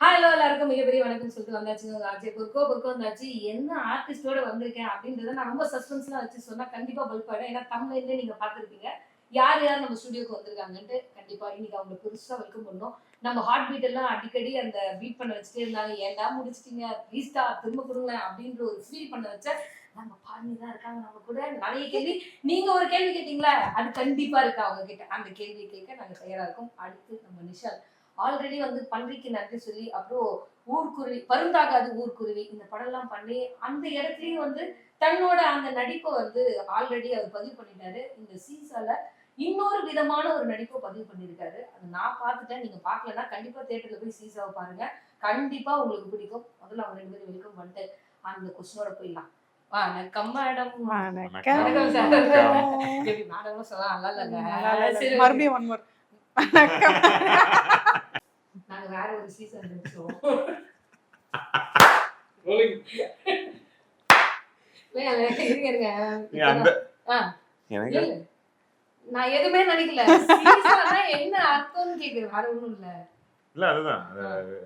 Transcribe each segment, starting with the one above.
Hello எல்லாருக்கும் மிகப்பெரிய வணக்கம் சொல்லிட்டு வந்தாச்சுங்க. ஆச்சு பொறுக்கோ வந்தாச்சு. என்ன ஆர்டிஸ்டோட வந்திருக்கேன் அப்படின்றத நான் ரொம்ப சஸ்பென்ஸ்லாம் வச்சு சொன்னா கண்டிப்பா பல்ப் ஆயிடும். ஏன்னா தமிழ்ல நீங்க பார்த்துருப்பீங்க. யார் யார் நம்ம ஸ்டுடியோக்கு வந்திருக்காங்கன்ட்டு கண்டிப்பா இன்னைக்கு அவங்க பெருசா வெல்கம் பண்ணோம். நம்ம ஹார்ட் பீட் எல்லாம் அடிக்கடி அந்த பீட் பண்ண வச்சுட்டே இருந்தாங்க. ஏன்டா முடிச்சிட்டீங்க ப்ளீஸ்டா திரும்ப கொடுங்களேன் அப்படின்ற ஒரு ஃபீல் பண்ண வச்ச நம்ம பாணி தான் இருக்காங்க நம்ம கூட நிறைய கேள்வி. நீங்க ஒரு கேள்வி கேட்டீங்களா அது கண்டிப்பா இருக்கு அவங்க கிட்ட. அந்த கேள்வி கேட்க நாங்க தயாரா இருக்கோம். அடுத்து நம்ம நிஷால் ஆல்ரெடி வந்து பன்றிக்கு நன்றி சொல்லி அப்புறம் ஊர்க்குருவி பருந்தாகாது ஊர்க்குருவி இந்த படம்லாம் பண்ணி அந்த இடத்துலயும் வந்து தன்னோட அந்த நடிப்பை வந்து ஆல்ரெடி அவர் பதிவு பண்ணிட்டாரு. இந்த சீசால இன்னொரு விதமான ஒரு நடிப்பை பதிவு பண்ணியிருக்காரு. அது நான் பார்த்துட்டேன். நீங்க பார்க்கலன்னா கண்டிப்பா தியேட்டர்ல போய் சீசாவை பாருங்க. கண்டிப்பா உங்களுக்கு பிடிக்கும். முதல்ல அவங்க 2 பேரும் வெல்கம் பண்ணிட்டு அந்த கொஸ்டினோட போயிடலாம். வணக்கம் மேடம். வணக்கம். வணக்கம் சார். எப்படி மேடம்னு சொல்லலாம் நல்லா இல்லைங்க. சரி, மறுபடியும் ஒன் மோர். வணக்கம். நாங்க வேற ஒரு சீசன் இருந்துச்சோம். நான் எதுவுமே நினைக்கல. சீசானா என்ன அர்த்தம்னு கேக்குறேன். வேற ஒண்ணும் இல்ல. இல்ல அதுதான்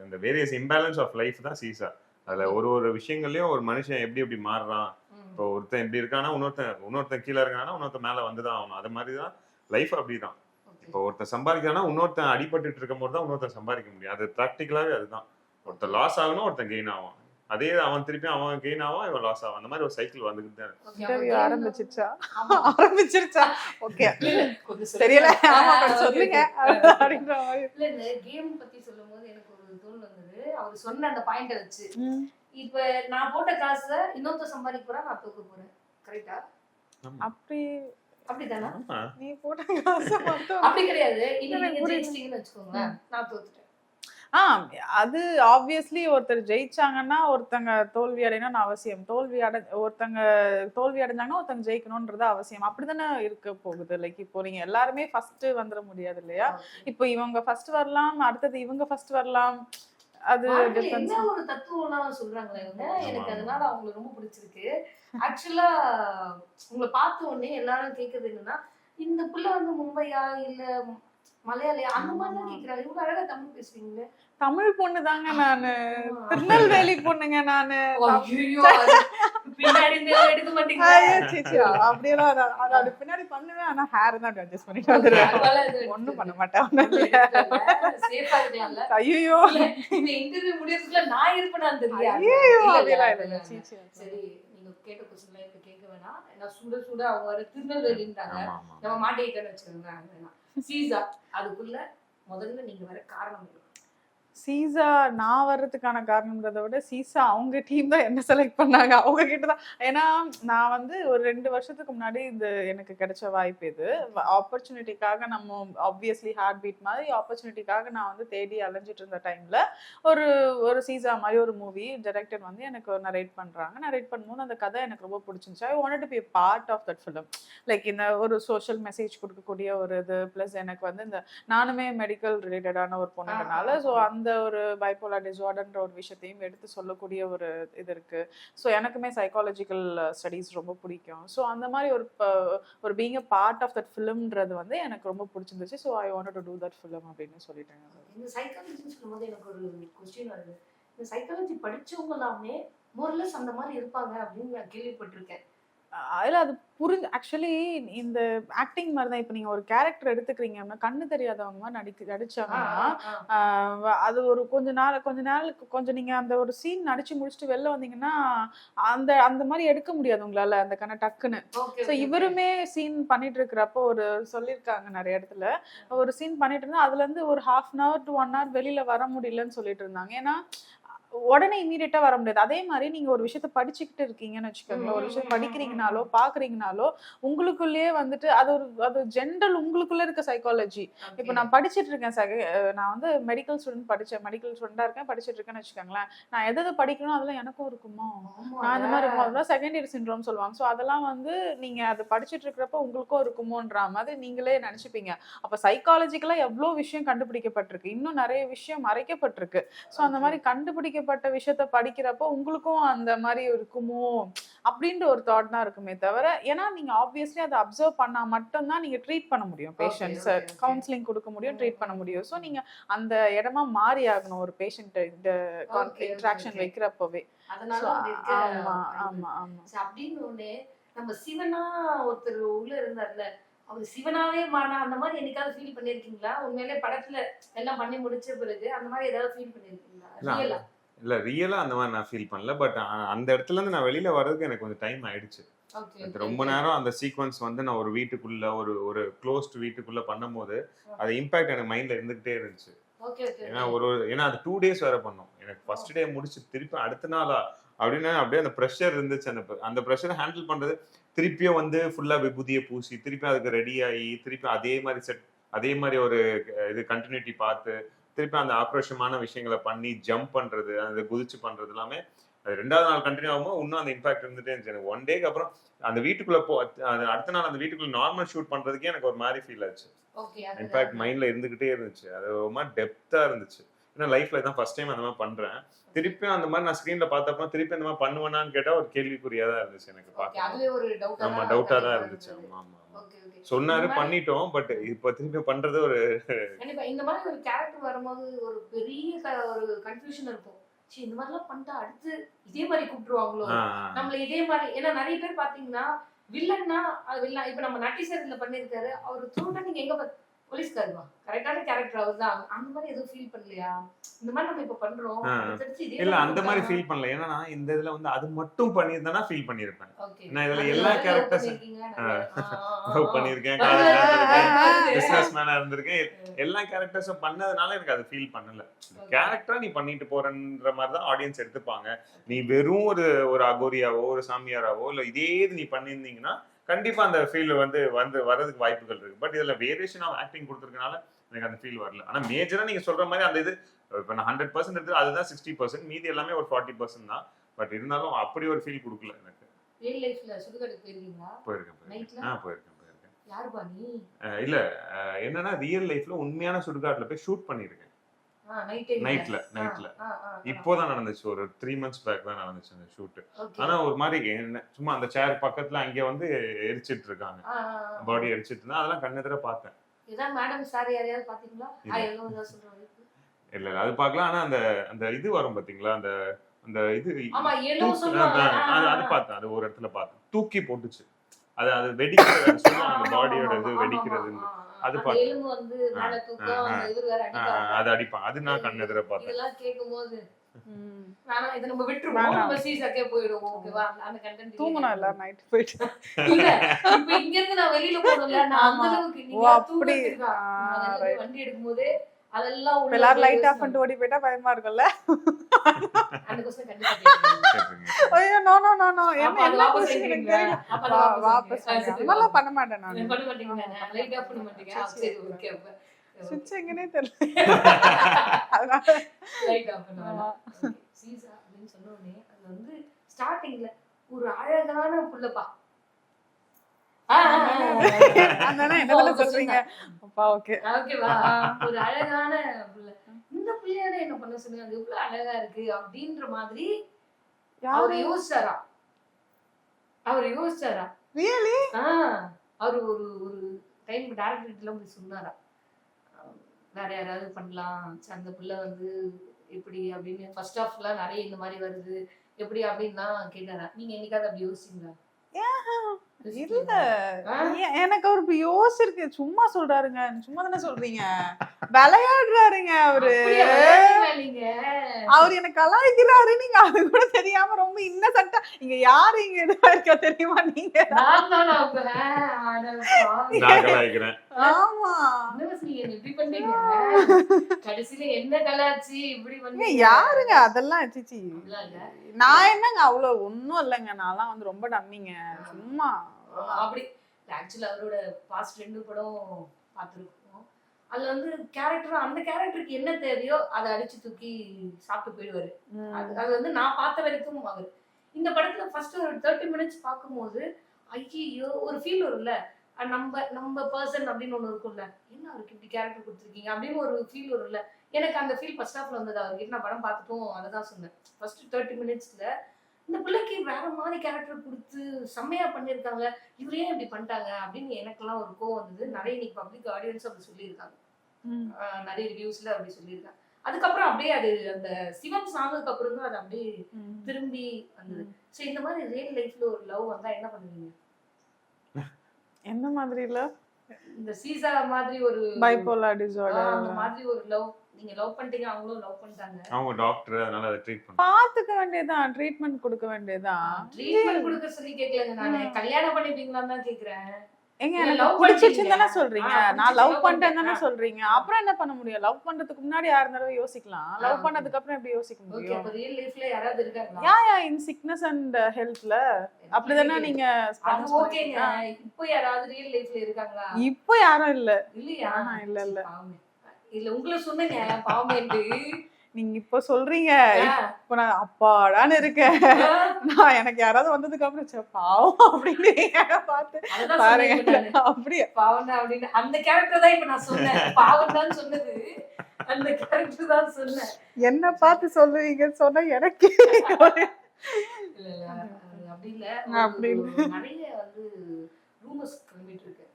இந்த வேரியஸ் இம்பேலன்ஸ் ஆஃப் லைஃப் தான் சீசா. அதுல ஒரு விஷயங்கள்லயும் ஒரு மனுஷன் எப்படி மாறுறான். இப்போ ஒருத்தன் எப்படி இருக்கானா இன்னொருத்தன் கீழே இருக்கானா இன்னொருத்தன் மேல வந்துதான் ஆகணும். அது மாதிரிதான் லைஃப் அப்படிதான். இப்போ ஒருத்தன் சம்பாதிக்கிறானா இன்னொருத்தன் அடிபட்டு இருக்கும் போது தான் இன்னொருத்தன் சம்பாதிக்க முடியும். அது பிராக்டிகலாவே அதுதான். ஒருத்தன் லாஸ் ஆகணும் ஒருத்தன் கெயின் ஆகும். அதே அவன் திருப்பி அவன் கெயின் ஆவான் இவன் லாஸ் ஆகும். அந்த மாதிரி ஒரு சைக்கிள் வந்துகிட்டு தான் இருக்கு. இன்டர்வியூ ஆரம்பிச்சிருச்சா? ஓகே. தெரியல. ஆமா சொல்லுங்க அப்படின்ற மாதிரி. இல்ல இந்த கேம் பத்தி சொல்லும்போது எனக்கு ஒரு தோணு வந்தது. அவர் சொன்ன அந்த பாயிண்ட வச்சு இப்ப நான் போட்ட காசை இன்னொருத்தர் சம்பாதிக்க போறா நான் தூக்க போறேன். கரெக்டா? அப்படிதானா? நீ போட்ட காசு மட்டும் அப்படி கிடையாது. நீங்க ஜெயிச்சிட்டீங்கன்னு வச்சுக்கோங்க. நான் தோத்துட்டேன். அது ஆப்வியஸ்லி ஒருத்தர் ஜெயிச்சாங்கன்னா ஒருத்தங்க தோல்வி அடையணும்னு அவசியம். ஒருத்தங்க தோல்வி அடைஞ்சாங்கன்னா ஒருத்தங்க ஜெயிக்கணும்ன்றது அவசியம். அப்படிதானே இருக்க போகுது. லைக் இப்போ நீங்க எல்லாருமே ஃபர்ஸ்ட் வந்துட முடியாது இல்லையா? இப்போ இவங்க ஃபர்ஸ்ட் வரலாம், அடுத்தது இவங்க ஃபர்ஸ்ட் வரலாம். அது என்ன ஒரு தத்துவம்லாம் சொல்றாங்களே இவங்க. எனக்கு அதனால அவங்களுக்கு ரொம்ப பிடிச்சிருக்கு. ஆக்சுவலா உங்களை பார்த்த உடனே எல்லாரும் கேக்குறது என்னன்னா இந்த புள்ள வந்து மும்பையா இல்ல மலையாளியா அந்த மாதிரிலாம் கேக்குறாங்க. இவங்க அழகா தமிழ் பேசுவீங்களே. தமிழ் பொண்ணு தாங்க நானு. திருநெல்வேலி பொண்ணுங்க நானு. பின்னாடி எடுக்க மாட்டீங்க. அப்படியெல்லாம் அது பின்னாடி பண்ணுவேன். ஆனா ஹேர் தான் அட்ஜஸ்ட் பண்ணிட்டு வந்துருவேன். ஒண்ணும் பண்ண மாட்டேன். சேஃபா இருக்கலாம்ல. ஐயோ இந்த இன்டர்வியூ முடியறதுக்குள்ள நான் இருப்பேனான்னு தெரியாது. சரி நீங்க கேட்ட கொஸ்டின்லாம் இப்ப கேட்க வேணாம். ஏன்னா சுட அவங்க வர திருநெல்வேலின்றாங்க. நம்ம மாட்டிக்கிட்டேன்னு வச்சுக்கோங்க. சீசா அதுக்குள்ள முதல்ல நீங்க வர காரணம் என்ன? சீசா நான் வர்றதுக்கான காரணம்ன்றதை விட சீசா அவங்க டீம் தான் என்ன செலக்ட் பண்ணாங்க. அவங்க கிட்டதான். ஏன்னா நான் வந்து ஒரு 2 வருஷத்துக்கு முன்னாடி இந்த எனக்கு கிடைச்ச வாய்ப்பு. இது ஆப்பர்ச்சுனிட்டிக்காக நம்ம ஆப்வியஸ்லி ஹார்ட் பீட் மாதிரி ஆப்பர்ச்சுனிட்டிக்காக நான் வந்து தேடி அலைஞ்சிட்டு இருந்த டைம்ல ஒரு சீசா மாதிரி ஒரு மூவி டைரக்டர் வந்து எனக்கு நரேட் பண்றாங்க. நரேட் பண்ணும்போது அந்த கதை எனக்கு ரொம்ப பிடிச்சிருந்துச்சு. I wanted to be part of that film. Like இந்த ஒரு சோஷியல் மெசேஜ் கொடுக்கக்கூடிய ஒரு இது பிளஸ் எனக்கு வந்து இந்த நானுமே மெடிக்கல் ரிலேட்டடான ஒரு பொண்ணுனால ஸோ அந்த ஒரு பைபோலார் டிஸார்டர்ன்ற ஒரு விஷயத்தையும் எடுத்து சொல்லக்கூடிய ஒரு இது இருக்கு. ஸோ எனக்குமே சைக்காலஜிக்கல் ஸ்டடீஸ் ரொம்ப பிடிக்கும். ஸோ அந்த மாதிரி ஒரு being a part of that ஃபிலிம்ன்றது வந்து எனக்கு ரொம்ப பிடிச்சிருந்துச்சு. So I wanted to do that film அப்படின்னு சொல்லிட்டேன். இந்த சைக்காலஜின்னு சொல்லும்போது எனக்கு ஒரு கொஸ்டின் வருது. இந்த சைக்காலஜி படிச்சவங்க எல்லாமே மோர்லெஸ் அந்த மாதிரி இருப்பாங்க அப்படின்னு நான் கேள்விப்பட்டிருக்கேன். அதில் அது புரிஞ்சு ஆக்சுவலி இந்த ஆக்டிங் மாதிரி தான். இப்போ நீங்கள் ஒரு கேரக்டர் எடுத்துக்கிறீங்கன்னா கண்ணு தெரியாதவங்க மாதிரி நடிச்சாங்கன்னா அது ஒரு கொஞ்சம் நீங்கள் அந்த ஒரு சீன் நடிச்சு முடிச்சுட்டு வெளில வந்தீங்கன்னா அந்த மாதிரி எடுக்க முடியாது உங்களால அந்த கண்ணை டக்குன்னு. ஸோ இவருமே சீன் பண்ணிட்டு இருக்கிறப்போ ஒரு சொல்லியிருக்காங்க நிறைய இடத்துல ஒரு சீன் பண்ணிட்டு இருந்தா அதுல இருந்து ஒரு 1/2 hour to 1 hour வெளியில வர முடியலன்னு சொல்லிட்டு இருந்தாங்க. ஏன்னா உடனே இமீடியட்டா வர முடியாது. அதே மாதிரி நீங்க ஒரு விஷயத்த படிச்சுக்கிட்டு இருக்கீங்கன்னு வச்சுக்கோங்களேன். ஒரு விஷயம் படிக்கிறீங்கனாலோ பாக்குறீங்கனாலோ உங்களுக்குள்ளேயே வந்துட்டு அது ஜென்ரல் உங்களுக்குள்ள இருக்க சைக்காலஜி. இப்ப நான் படிச்சுட்டு இருக்கேன் நான் வந்து மெடிக்கல் ஸ்டூடெண்டா இருக்கேன் படிச்சுட்டு இருக்கேன்னு வச்சுக்கோங்களேன். நான் எதை படிக்கணும் அதெல்லாம் எனக்கும் இருக்குமோ நான் இந்த மாதிரி இருக்கும் அதெல்லாம் செகண்ட் இயர் சிண்ட்ரோம் சொல்லுவாங்க. ஸோ அதெல்லாம் வந்து நீங்க அதை படிச்சுட்டு இருக்கிறப்ப உங்களுக்கும் இருக்குமோன்ற மாதிரி நீங்களே நினைச்சுப்பீங்க. அப்ப சைக்காலஜிக்கலா எவ்வளவு விஷயம் கண்டுபிடிக்கப்பட்டிருக்கு. இன்னும் நிறைய விஷயம் மறைக்கப்பட்டிருக்கு. ஸோ அந்த மாதிரி கண்டுபிடிக்க பாதிக்கப்பட்ட விஷயத்த படிக்கிறப்போ உங்களுக்கும் அந்த மாதிரி இருக்குமோ அப்படின்ற ஒரு தாட் தான் இருக்குமே தவிர, ஏன்னா நீங்க ஆப்வியஸ்லி அதை அப்சர்வ் பண்ணா மட்டும்தான் நீங்க ட்ரீட் பண்ண முடியும். பேஷண்ட்ஸை கவுன்சிலிங் கொடுக்க முடியும், ட்ரீட் பண்ண முடியும். ஸோ நீங்க அந்த இடமா மாறி ஆகணும் ஒரு பேஷண்ட் இந்த இன்ட்ராக்ஷன் வைக்கிறப்பவே. ஆமா ஆமா ஆமா. அப்படின்னு நம்ம சிவனா ஒருத்தர் உள்ள இருந்தார்ல, அவர் சிவனாவே மாறனா அந்த மாதிரி என்னைக்காவது ஃபீல் பண்ணிருக்கீங்களா? உண்மையிலே படத்துல எல்லாம் பண்ணி முடிச்ச பிறகு அந்த மாதிரி ஏதாவது ஃபீல் பண்ணிருக்கீங்களா? ரியலா? இல்ல ரியலா அந்த மாதிரி நான் ஃபீல் பண்ணல. பட் அந்த இடத்துல இருந்து நான் வெளியில வர்றதுக்கு எனக்கு கொஞ்சம் டைம் ஆயிடுச்சு. ரொம்ப நேரம் அந்த சீக்வன்ஸ் வந்து நான் ஒரு வீட்டுக்குள்ள ஒரு க்ளோஸ்ட் வீட்டுக்குள்ள பண்ணும்போது அது இம்பாக்ட் எனக்கு மைண்ட்ல இருந்துகிட்டே இருந்துச்சு. ஏன்னா அது 2 days வேற பண்ணோம். எனக்கு ஃபர்ஸ்ட் டே முடிச்சு திருப்பி அடுத்த நாளா அப்படின்னு அப்படியே அந்த ப்ரெஷர் இருந்துச்சு. அந்த ப்ரெஷரை ஹேண்டில் பண்றது திருப்பியும் வந்து ஃபுல்லா விபூதியை பூசி திருப்பி அதுக்கு ரெடி ஆகி திருப்பி அதே மாதிரி ஒரு இது கண்டினியூட்டி பார்த்து திருப்பி அந்த ஆக்ரோஷமான விஷயங்களை பண்ணி ஜம்ப் பண்றது அந்த குதிச்சு பண்றது எல்லாமே அது 2வது நாள் கண்டினியூ ஆகும்போது இன்னும் அந்த இம்பாக்ட் இருந்துட்டே இருந்துச்சு. எனக்கு 1 டேக்கு அப்புறம் அந்த வீட்டுக்குள்ள அடுத்த நாள் அந்த வீட்டுக்குள்ள நார்மல் ஷூட் பண்றதுக்கே எனக்கு ஒரு மாதிரி ஃபீல் ஆச்சு. இன்ஃபேக்ட் மைண்ட்ல இருந்துகிட்டே இருந்துச்சு. அது ஒரு மாதிரி டெப்தா இருந்துச்சு. ஏன்னா லைஃப்ல தான் ஃபர்ஸ்ட் டைம் அந்த மாதிரி பண்றேன். திருப்பியும் அந்த மாதிரி நான் ஸ்கிரீன்ல பார்த்தப்ப திருப்பி அந்த மாதிரி பண்ணுவேனான்னு கேட்டா ஒரு கேள்விக்குறியா தான் இருந்துச்சு எனக்கு பார்க்க. ஆமா டவுட்டா தான் இருந்துச்சு. ஆமா ஆமா சொன்னாரு பண்ணிட்டோம். பட் இப்ப திருப்பி பண்றது ஒரு இந்த மாதிரி ஒரு கேரக்டர் வரும்போது ஒரு பெரிய ஒரு கன்ஃபியூஷன் இருக்கும். சரி இந்த மாதிரிலாம் பண்ணிட்டா அடுத்து இதே மாதிரி கூப்பிட்டுருவாங்களோ நம்மள இதே மாதிரி. ஏன்னா நிறைய பேர் பாத்தீங்கன்னா வில்லன்னா வில்லன் இப்ப நம்ம நட்டி சார் இதுல பண்ணிருக்காரு. அவரு தூண்டா நீங்க எங்க போலீஸ்காரமா கரெக்டான கேரக்டர் அவர் தான். அந்த மாதிரி எதுவும் ஃபீல் பண்ணலையா? இந்த மாதிரி நம்ம இப்ப பண்றோம் இல்ல அந்த மாதிரி ஃபீல் பண்ணல. ஏன்னா இந்த இதுல வந்து அது மட்டும் பண்ணியிருந்தா ஃபீல் பண்ணிருப்பேன். நான் இதுல எல்லா கேரக்டர்ஸ் பண்ணிருக்கேன், பிசினஸ் மேனா இருந்திருக்கேன். எல்லா கேரக்டர்ஸும் பண்ணதுனால எனக்கு அது ஃபீல் பண்ணல. கேரக்டரா நீ பண்ணிட்டு போறன்ற மாதிரி தான் ஆடியன்ஸ் எடுத்துப்பாங்க. நீ வெறும் ஒரு அகோரியாவோ ஒரு சாமியாராவோ இல்ல இதே நீ பண்ணியிருந்தீங்கன்னா கண்டிப்பா அந்த ஃபீல் வந்து வரதுக்கு வாய்ப்புகள் இருக்கு. பட் இதுல வேரியேஷன் ஆஃப் ஆக்டிங் கொடுத்துருக்கனால எனக்கு அந்த ஃபீல் வரல. ஆனா மேஜரா நீங்க சொல்ற மாதிரி அந்த இது இப்ப நான் 100% எடுத்து அதுதான் 60%, மீதி எல்லாமே ஒரு 40% தான். பட் இருந்தாலும் அப்படி ஒரு ஃபீல் கொடுக்கல எனக்கு. ரியல் லைஃப்ல சுடுகாட்டுக்கு போயிருக்கீங்களா? போயிருக்கேன். யாரு பா நீ? இல்ல என்னன்னா ரியல் லைஃப்ல உண்மையான சுடுகாட்டுல போய் ஷூட் பண்ணிருக்கேன். நைட்ல இப்போதான் நடந்துச்சு. ஒரு 3 months பேக் தான் நடந்துச்சு அந்த ஷூட். ஆனா ஒரு மாதிரி சும்மா அந்த சேர் பக்கத்துல அங்க வந்து எரிச்சிட்டு இருக்காங்க, பாடி எரிச்சிட்டு இருந்தா அதெல்லாம் கண்ணெதிர பார்த்தேன். இல்ல அது பார்க்கலாம். ஆனா அந்த இது வரும் பாத்தீங்களா, அந்த இது அது பார்த்தேன். அது ஒரு இடத்துல பார்த்தேன், தூக்கி போட்டுச்சு. அது வெடிக்கிறது சொல்லுவாங்க, அந்த பாடியோட இது வெடிக்கிறது. அது அது அடிப்பான். அது நான் கண்ணெதிர பார்த்தேன். தூங்கணும் எல்லாரும் நைட் போயிட்டு. வண்டி எடுக்கும் போது அதெல்லாம் எல்லாரும் லைட் ஆஃப் பண்ணிட்டு ஓடி போயிட்டா பயமா இருக்கும்ல. ஐயோ நோ நோ நோ நோ என்ன வாபஸ் நல்லா பண்ண மாட்டேன் நான். லைட் ஆஃப் பண்ண மாட்டீங்க? சரி ஓகே. அப்ப சுவிட்ச் எங்கனே தெரியல. லைட் ஆஃப் பண்ணா சீசா அப்படினு சொன்னோனே அது வந்து ஸ்டார்டிங்ல ஒரு அழகான புள்ளப்பா. அண்ணா என்ன சொல்றீங்க? அப்பா ஓகே ஓகேவா? ஒரு அழகான புள்ள. இந்த புள்ளையால என்ன பண்ண சொன்னீங்க? அது எவ்வளவு அழகா இருக்கு அப்படின்ற மாதிரி அவர் யோசிச்சாரா? ரியலி? அவர் ஒரு டைம் டைரக்டர்ல போய் சொன்னாரா, வேற யாராவது பண்ணலாம், அந்த புள்ள வந்து எப்படி அப்படின்னு. ஃபர்ஸ்ட் ஹாஃப்லாம் நிறைய இந்த மாதிரி வருது எப்படி அப்படின்னு கேட்டாரா? நீங்க என்னைக்காவது அப்படி யோசிச்சீங்களா? இல்ல எனக்கு அவரு யோசிச்சிருக்கு. சும்மா சொல்றாருங்க, சும்மா தானே சொல்றீங்க, விளையாடுறாருங்க அவரு. அவரு எனக்கு கலாய்க்கிறாரு. நீங்க அது கூட தெரியாம ரொம்ப இன்னசென்ட்டா இங்க யாரு இங்க எதுவா இருக்கா தெரியுமா? நீங்க ஆமா கடைசியில என்ன கலாச்சி இப்படி வந்து யாருங்க அதெல்லாம்? சிச்சி நான் என்னங்க அவ்வளவு ஒன்னும் இல்லைங்க. நான்லாம் வந்து ரொம்ப டம்மிங்க சும்மா. அப்படி ஆக்சுவலா அவரோட பாஸ்ட் 2 படம் பார்த்துருக்கோம். அதுல வந்து கேரக்டர் அந்த கேரக்டருக்கு என்ன தேவையோ அதை அடிச்சு தூக்கி சாப்பிட்டு போயிடுவாரு. அது வந்து நான் பார்த்த வரைக்கும் அவர் இந்த படத்துல ஃபர்ஸ்ட் ஒரு 30 minutes பார்க்கும்போது ஐயோ ஒரு ஃபீல் வரும்ல, நம்ம பர்சன் அப்படின்னு ஒண்ணு இருக்கும்ல, என்ன அவருக்கு இப்படி கேரக்டர் கொடுத்துருக்கீங்க அப்படின்னு ஒரு ஃபீல் வரும்ல. எனக்கு அந்த ஃபீல் ஃபர்ஸ்ட் ஹாஃப்ல வந்தது. அவர்கிட்ட நான் படம் பார்த்துட்டும் அதை தான் சொன்னேன். ஃபர்ஸ்ட் 30 மினிட்ஸ்ல இந்த பிள்ளைக்கு வேற மாதிரி கேரக்டர் கொடுத்து செம்மையா பண்ணியிருக்காங்க, இவரே ஏன் இப்படி பண்ணிட்டாங்க அப்படின்னு எனக்கெல்லாம் ஒரு கோவம் வந்தது. நிறைய இன்னைக்கு பப்ளிக் ஆடியன்ஸ் அப்படி சொல்லியிருக்காங்க, நிறைய ரிவ்யூஸ்ல அப்படி சொல்லியிருக்காங்க. அதுக்கப்புறம் அப்படியே அது அந்த சிவன் சாங்குக்கு அப்புறம் தான் அது அப்படியே திரும்பி வந்தது. ஸோ இந்த மாதிரி ரியல் லைஃப்ல ஒரு லவ் வந்தா என்ன பண்ணுவீங்க? எந்த மாதிரி இல்ல இந்த சீசா மாதிரி ஒரு பைபோலார் டிசார்டர் அந்த மாதிரி ஒரு லவ், நீங்க லவ் பண்ணிட்டீங்க, அவங்களும் லவ் பண்ணிட்டாங்க, அவங்க டாக்டர், அதனால அதை ட்ரீட் பண்ண பாத்துக்க வேண்டியதுதான், ட்ரீட்மெண்ட் கொடுக்க வேண்டியதுதான். ட்ரீட்மெண்ட் கொடுக்க சொல்லி கேட்கலங்க, நானு கல்யாணம் பண்ணிப்பீங்களான்னு தான் கேக்குறேன். எங்க நீங்க எனக்கு love பிடிச்சிருச்சுன்னு தானே பண்ணிட்டீங்க. சொல்றீங்க, நான் பிடிச்சிருச்சு, லவ் love பண்ணிட்டேன்னு தானே பண்ணிட்டேன். சொல்றீங்க. அப்புறம் என்ன பண்ண முடியும்? லவ் பண்றதுக்கு முன்னாடி 6 தடவை யோசிக்கலாம், லவ் okay. பண்ணதுக்கு அப்புறம் எப்படி யோசிக்க ஓகே, முடியும்? அப்ப ரியல் லைஃப்ல யாராவது இருக்காங்களா? யா இன் சிக்னஸ் அண்ட் ஹெல்த்ல அப்படிதானே நீங்க அது ஓகேங்க. இப்போ யாராவது ரியல் லைஃப்ல இருக்காங்களா? இப்போ யாரும் இல்ல. இல்லையா? இல்ல இல்ல பாவமே. இல்ல உங்களை சொன்னேங்க பாவமேன்ட்டு. நீங்க இப்ப சொல்றீங்க, இப்ப நான் அப்பாடான்னு இருக்கேன். நான் எனக்கு யாராவது வந்ததுக்கு அப்புறம் சே பாவம் அப்படின்னு பார்த்து அதுதான் பாருங்க சொன்னேன் நானு. அப்படியே பாவம்டா அப்படின்னு அந்த கேரக்டர் தான் இப்ப நான் சொன்னேன். பாவம் தான் சொன்னது, அந்த கேரக்டர் தான் சொன்னேன். என்ன பார்த்து சொல்லுவீங்கன்னு சொன்னா எனக்கு இல்ல இல்ல அது அப்படி இல்ல. அப்படி இல்ல. நிறைய வந்து ரூமர்ஸ் கிளம்பிட்டு இருக்கு.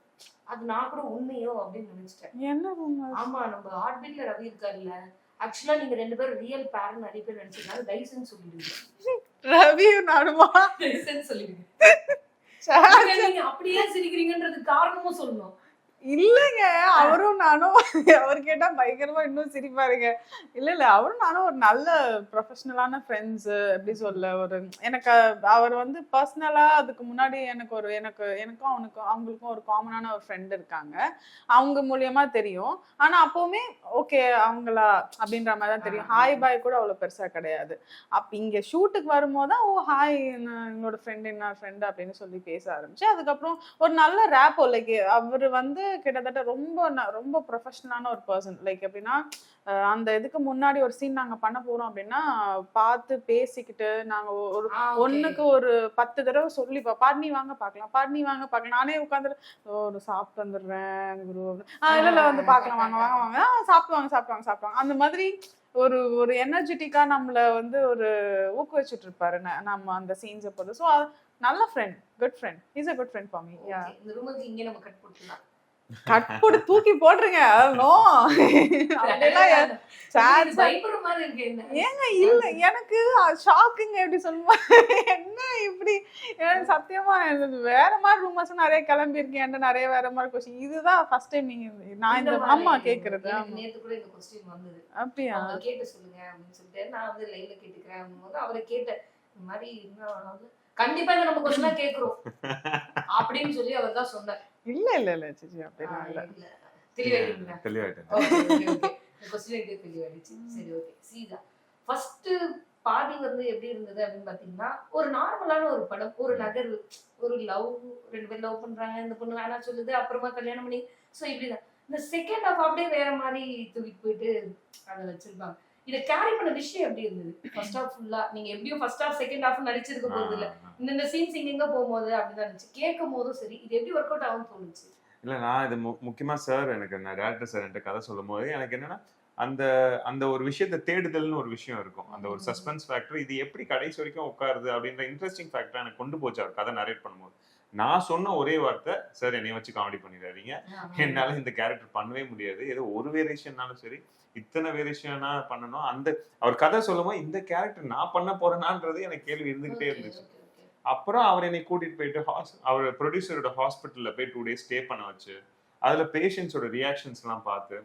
அது நான் கூட உண்மையோ அப்படின்னு நினைச்சிட்டேன். என்ன rumors? ஆமா, நம்ம ஹார்ட் பீட்ல ரவி இருக்காருல்ல, ஆக்சுவலா நீங்க 2 பேரும் ரியல் பேரண்ட் நிறைய பேர் நினைச்சிருக்காங்க. தயவுசெய்து சொல்லிடுங்க, ரவியும் நானுமா? தயவுசெய்து சொல்லிடுங்க. நீங்க அப்படியே சிரிக்கிறீங்கன்றது காரணமும் சொல்லணும். இல்லங்க, அவரும் நானும் அவர் கேட்டா பயங்கரமா இன்னும் சிரிப்பாருங்க. இல்ல அவரும் நானும் ஒரு நல்ல ப்ரொஃபஷனலான ஃப்ரெண்ட்ஸ். எப்படி சொல்ல, ஒரு எனக்கு அவர் வந்து பர்சனலா அதுக்கு முன்னாடி எனக்கும் அவங்களுக்கும் ஒரு காமனான ஒரு ஃப்ரெண்ட் இருக்காங்க, அவங்க மூலியமா தெரியும். ஆனா அப்பவுமே ஓகே அவங்களா அப்படின்ற மாதிரி தான் தெரியும். ஹாய் பாய் கூட அவ்வளவு பெருசா கிடையாது. அப்ப இங்க ஷூட்டுக்கு வரும்போது தான் ஓ ஹாய் எங்களோட ஃப்ரெண்ட் என்ன ஃப்ரெண்ட் அப்படின்னு சொல்லி பேச ஆரம்பிச்சு. அதுக்கப்புறம் ஒரு நல்ல ரேப்போ, லைக் அவர் வந்து கிட்டத்தட்ட ரொம்ப ப்ரொஃபஷனலான ஒரு பர்சன். லைக் எப்படின்னா அந்த இதுக்கு முன்னாடி ஒரு சீன் நாங்க பண்ண போறோம் அப்படின்னா பார்த்து பேசிக்கிட்டு நாங்க ஒண்ணுக்கு ஒரு 10 தடவை சொல்லி பாட்னி வாங்க பார்க்கலாம் நானே உட்காந்துட்டு ஒரு சாப்பிட்டு வந்துடுறேன் குரு இல்ல வந்து பார்க்கலாம் வாங்க வாங்க வாங்க சாப்பிடுவாங்க அந்த மாதிரி ஒரு எனர்ஜெட்டிக்கா நம்மள வந்து ஒரு ஊக்குவிச்சுட்டு இருப்பாரு நம்ம அந்த சீன்ஸை பொறுத்து. ஸோ நல்ல friend, good friend, is a good friend for me. இந்த ரூமுக்கு இங்க நம்ம கட் போட்டுலாம், கட் போட்டு தூக்கி போட்டுருங்க. நோ அப்படிலாம் பயப்படுற மாதிரி இருக்கு. என்ன ஏங்க இல்ல, எனக்கு ஷாக்குங்க. எப்படி சொல்லுவா என்ன இப்படி, எனக்கு சத்தியமா வேற மாதிரி ரூமர்ஸ் நிறைய கிளம்பி இருக்கேன், நிறைய வேற மாதிரி கொஸ்டின். இதுதான் ஃபர்ஸ்ட் டைம் நீங்க நான் இந்த அம்மா கேக்குறது. நேத்து கூட இந்த கொஸ்டின் வந்தது. அப்படியா? அவங்க கேட்டு சொல்லுங்க அப்படின்னு சொல்லிட்டு நான் வந்து லைவ்ல கேட்டுக்கிறேன் போது அவரை கேட்ட இந்த மாதிரி கண்டிப்பா இந்த நம்ம கொஸ்டின் கேக்குறோம் அப்படின்னு சொல்லி அவர் தான் சொன்னார். இல்ல சிச்சி அப்படிலாம் இல்ல. தெளிவாயிட்டேன். சரி ஓகே. சீதா ஃபர்ஸ்ட் பாதி வந்து எப்படி இருந்தது அப்படின்னு பாத்தீங்கன்னா, ஒரு நார்மலான ஒரு படம், ஒரு நகர்வு, ஒரு லவ், 2 பேர் லவ் பண்றாங்க, இந்த பொண்ணு வேணா சொல்லுது, அப்புறமா கல்யாணம் பண்ணி சோ இப்படிதான். இந்த செகண்ட் ஹாஃப் அப்படியே வேற மாதிரி தூக்கிட்டு போயிட்டு அதை வச்சிருப்பாங்க. இதை கேரி பண்ண விஷயம் எப்படி இருந்தது? ஃபர்ஸ்ட் ஹாஃப் ஃபுல்லா நீங்க எப்படியும் ஃபர்ஸ்ட் ஹாஃப் செகண்ட் ஹாஃப் நடிச்சிருக்க போறது இல்ல, இந்த சீன்ஸ் இங்க போகும்போது அப்படிதான் இருந்துச்சு. கேட்கும் போதும் சரி, இது எப்படி ஒர்க் அவுட் ஆகும்னு தோணுச்சு? இல்ல நான் இது முக்கியமா சார் நான் டேரக்டர் சார் என்கிட்ட கதை சொல்லும் போது எனக்கு என்னன்னா அந்த அந்த ஒரு விஷயத்தை தேடுதல்னு ஒரு விஷயம் இருக்கும், அந்த ஒரு சஸ்பென்ஸ் ஃபேக்டர், இது எப்படி கடைசி வரைக்கும் உட்காருது அப்படின்ற இன்ட்ரெஸ்டிங் ஃபேக்டர் எனக்கு கொண்டு போச்சு அவர் கதை நரேட் பண்ணும்போது. நான் சொன்ன ஒரே வார்த்தை, சார் என்னைய வச்சு காமெடி பண்ணிடாதீங்க, என்னால இந்த கேரக்டர் பண்ணவே முடியாது, ஏதோ ஒரு வேரியேஷன்னாலும் சரி இத்தனை வேரியேஷனா பண்ணணும். அந்த அவர் கதை சொல்லும் போது இந்த கேரக்டர் நான் பண்ண போறேனான்றது எனக்கு கேள்வி இருந்துகிட்டே இருந்துச்சு. அப்புறம் அவர் என்னை கூட்டிட்டு போயிட்டு அவர் ப்ரொடியூசரோட ஹாஸ்பிட்டல்ல போய் 2 days ஸ்டே பண்ண வச்சு அதுல பேஷண்ட்ஸோட ரியாக்ஷன்ஸ் எல்லாம் பார்த்து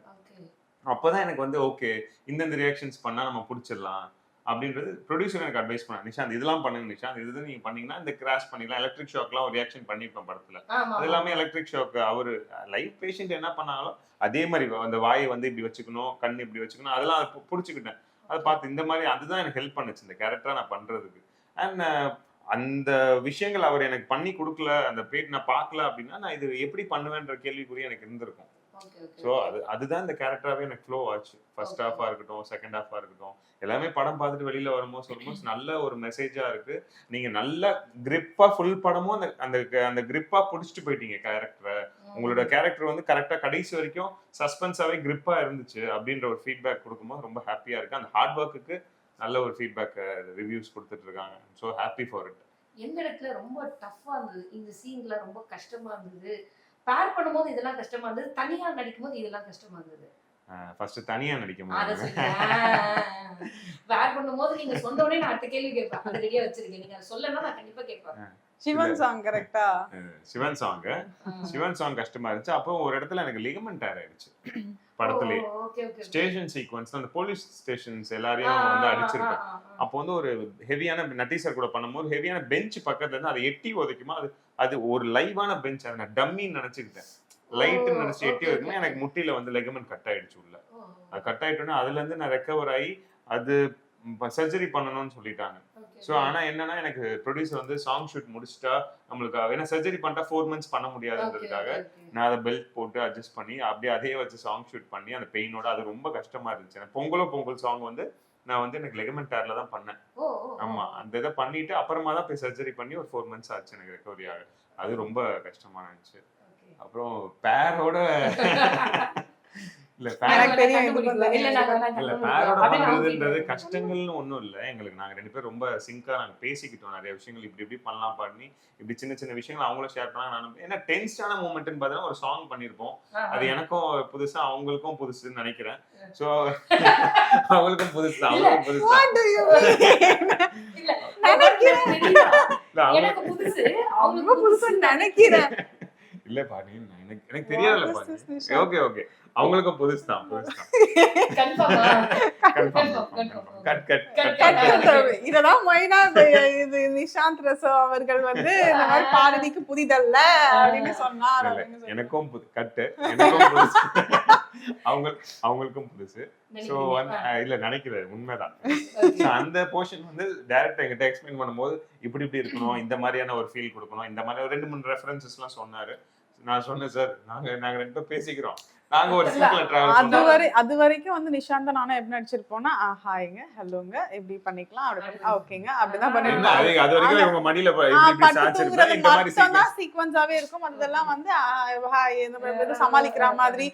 அப்பதான் எனக்கு வந்து ஓகே இந்தந்த ரியாக்ஷன்ஸ் பண்ணா நம்ம பிடிச்சிடலாம் அப்படின்றது ப்ரொடியூசர் எனக்கு அட்வைஸ் பண்ணார். நிஷாந்த் இதெல்லாம் பண்ணுங்க நிஷாந்த், இது நீங்க பண்ணீங்கன்னா இந்த கிராஷ் பண்ணிடலாம், எலக்ட்ரிக் ஷாக்லாம் ஒரு ரியாக்ஷன் பண்ணிருப்பேன் படத்துல, அது எல்லாமே எலக்ட்ரிக் ஷாக். அவரு லைவ் பேஷண்ட் என்ன பண்ணாங்களோ அதே மாதிரி அந்த வாயை வந்து இப்படி வச்சுக்கணும், கண் இப்படி வச்சுக்கணும், அதெல்லாம் பிடிச்சிக்கிட்டேன். அதை பார்த்து இந்த மாதிரி அதுதான் எனக்கு ஹெல்ப் பண்ணுச்சு இந்த கேரக்டரா நான் பண்றதுக்கு. அண்ட் அந்த விஷயங்கள் அவர் எனக்கு பண்ணி கொடுக்கல, அந்த பேட் நான் பார்க்கல அப்படின்னா நான் இது எப்படி பண்ணுவேன்ற கேள்விக்குரிய எனக்கு இருந்திருக்கும். ஸோ அதுதான் இந்த கேரக்டராகவே எனக்கு ஃப்ளோ ஆச்சு. ஃபர்ஸ்ட் ஹாஃபா இருக்கட்டும், செகண்ட் ஹாஃபா இருக்கட்டும், எல்லாமே படம் பார்த்துட்டு வெளியில வரும்போது சொல்லும்போது நல்ல ஒரு மெசேஜா இருக்கு. நீங்க நல்ல கிரிப்பா ஃபுல் படமும் அந்த அந்த கிரிப்பா பிடிச்சிட்டு போயிட்டீங்க கேரக்டரை. உங்களோட கேரக்டர் வந்து கரெக்டா கடைசி வரைக்கும் சஸ்பென்ஸாவே கிரிப்பா இருந்துச்சு அப்படின்ற ஒரு ஃபீட்பேக் கொடுக்கும்போது ரொம்ப ஹாப்பியா இருக்கு. அந்த ஹார்ட் ஒர்க்குக்கு நல்ல ஒரு ஃபீட்பேக் ரிவ்யூஸ் கொடுத்துட்டு இருக்காங்க. So happy for it. எந்த இடத்துல ரொம்ப டஃப்பா இருந்தது, இந்த சீன்ல ரொம்ப கஷ்டமா இருந்தது, பேர் பண்ணும்போது இதெல்லாம் கஷ்டமா இருந்தது, தனியா நடிக்கும் போது இதெல்லாம் கஷ்டமா இருந்தது? ஃபர்ஸ்ட் தனியா நடிக்கும் அத போது சொல்லுங்க. பேர் பண்ணும்போது நீங்க சொன்ன உடனே நான் அடுத்த கேள்வி கேட்பேன். அது ரெடியா வச்சிருக்கேன். நீங்க சொல்லனா நான் கண்டிப்பா கேட்பேன். சிவன் சாங் கரெக்டா? சிவன் சாங் கஷ்டமா இருந்துச்சு. அப்போ ஒரு இடத்துல எனக்கு லிகமெண்ட் டயர் ஆயிடுச்சு படத்திலே. ஸ்டேஷன் சீக்வன்ஸ் அந்த போலீஸ் ஸ்டேஷன்ஸ் எல்லாரையும் வந்து அடிச்சிருக்கேன். அப்போ வந்து ஒரு ஹெவியான நட்டீசர் கூட பண்ணும்போது ஹெவியான பெஞ்ச் பக்கத்துல இருந்து அதை எட்டி உதைக்குமா, அது ஒரு லைவான பெஞ்ச், அதை நான் டம்மின்னு நினைச்சுக்கிட்டேன். லைட் நினைச்சு எட்டி வைக்கும்போது எனக்கு முட்டியில வந்து லெகமெண்ட் கட் ஆயிடுச்சு உள்ள. அது கட் ஆயிட்டோன்னா அதுல இருந்து நான் ரெக்கவர் ஆகி அது சர்ஜரி பண்ணணும்னு சொல்லிட்டாங்க. ஸோ ஆனா என்னன்னா எனக்கு ப்ரொடியூசர் வந்து சாங் ஷூட் முடிச்சுட்டா நம்மளுக்கு ஏன்னா சர்ஜரி பண்ணிட்டா 4 months பண்ண முடியாதுன்றதுக்காக நான் அதை பெல்ட் போட்டு அட்ஜஸ்ட் பண்ணி அப்படியே அதே வச்சு சாங் ஷூட் பண்ணி அந்த பெயினோட அது ரொம்ப கஷ்டமா இருந்துச்சு. எனக்கு பொங்கல் சாங் வந்து நான் வந்து எனக்கு லெகமெண்ட் டயர்ல தான் பண்ணேன். ஆமா, அந்த இதை பண்ணிட்டு அப்புறமா தான் போய் சர்ஜரி பண்ணி ஒரு 4 months ஆச்சு எனக்கு ரெக்கவரி ஆக. அது ரொம்ப கஷ்டமா இருந்துச்சு. அப்புறம் பேரோட இல்ல பேரோட பண்றதுன்றது கஷ்டங்கள்னு ஒண்ணும் இல்ல. எங்களுக்கு நாங்க 2 பேரும் ரொம்ப சிங்கா நாங்க பேசிக்கிட்டோம். நிறைய விஷயங்கள் இப்படி பண்ணலாம் பண்ணி இப்படி சின்ன விஷயங்கள் அவங்களும் ஷேர் பண்ணாங்க. நானும் ஏன்னா டென்ஸ்டான மூமெண்ட்னு பார்த்தா ஒரு சாங் பண்ணிருப்போம். அது எனக்கும் புதுசா அவங்களுக்கும் புதுசுன்னு நினைக்கிறேன். சோ அவங்களுக்கும் புதுசு அவங்களுக்கும் புதுசு நினைக்கிறேன். இல்ல பாணி, எனக்கு தெரியல பாணி. ஓகே அவங்களுக்கும் புதுசுதான். இதெல்லாம் மைனா இது நிஷாந்த் ரசோ அவர்கள் வந்து இந்த மாதிரி பாரதிக்கு புதிதல்ல அப்படின்னு சொன்னார். எனக்கும் எனக்கும் புதுசு அவங்களுக்கும் புதுசு. சோ இல்ல நினைக்கிறேன் உண்மைதான். அந்த போர்ஷன் வந்து டைரக்டர் என்கிட்ட எக்ஸ்பிளைன் பண்ணும்போது இப்படி இருக்கணும், இந்த மாதிரியான ஒரு ஃபீல் கொடுக்கணும், இந்த மாதிரி 2-3 ரெஃபரன்சஸ் எல்லாம் சொன்னாரு. நான் சொன்னேன் சார் நாங்க 2 பேரும் பேசிக்கிறோம், நாங்க ஒரு சீக்வல் டிராவல் அது வரைக்கும் வந்து நிஷாந்த நானும் எப்படி நடிச்சிருப்போம்னா ஹாய்ங்க ஹலோங்க எப்படி பண்ணிக்கலாம் அப்படி ஓகேங்க அப்படிதான் பண்ணிருக்கோம். அது வரைக்கும் இவங்க மடியில இப்படி சாச்சிருப்பாங்க. இந்த மாதிரி சீக்வென்ஸாவே இருக்கும். அதெல்லாம் வந்து ஹாய் இந்த சமாளிக்கிற மாதிரி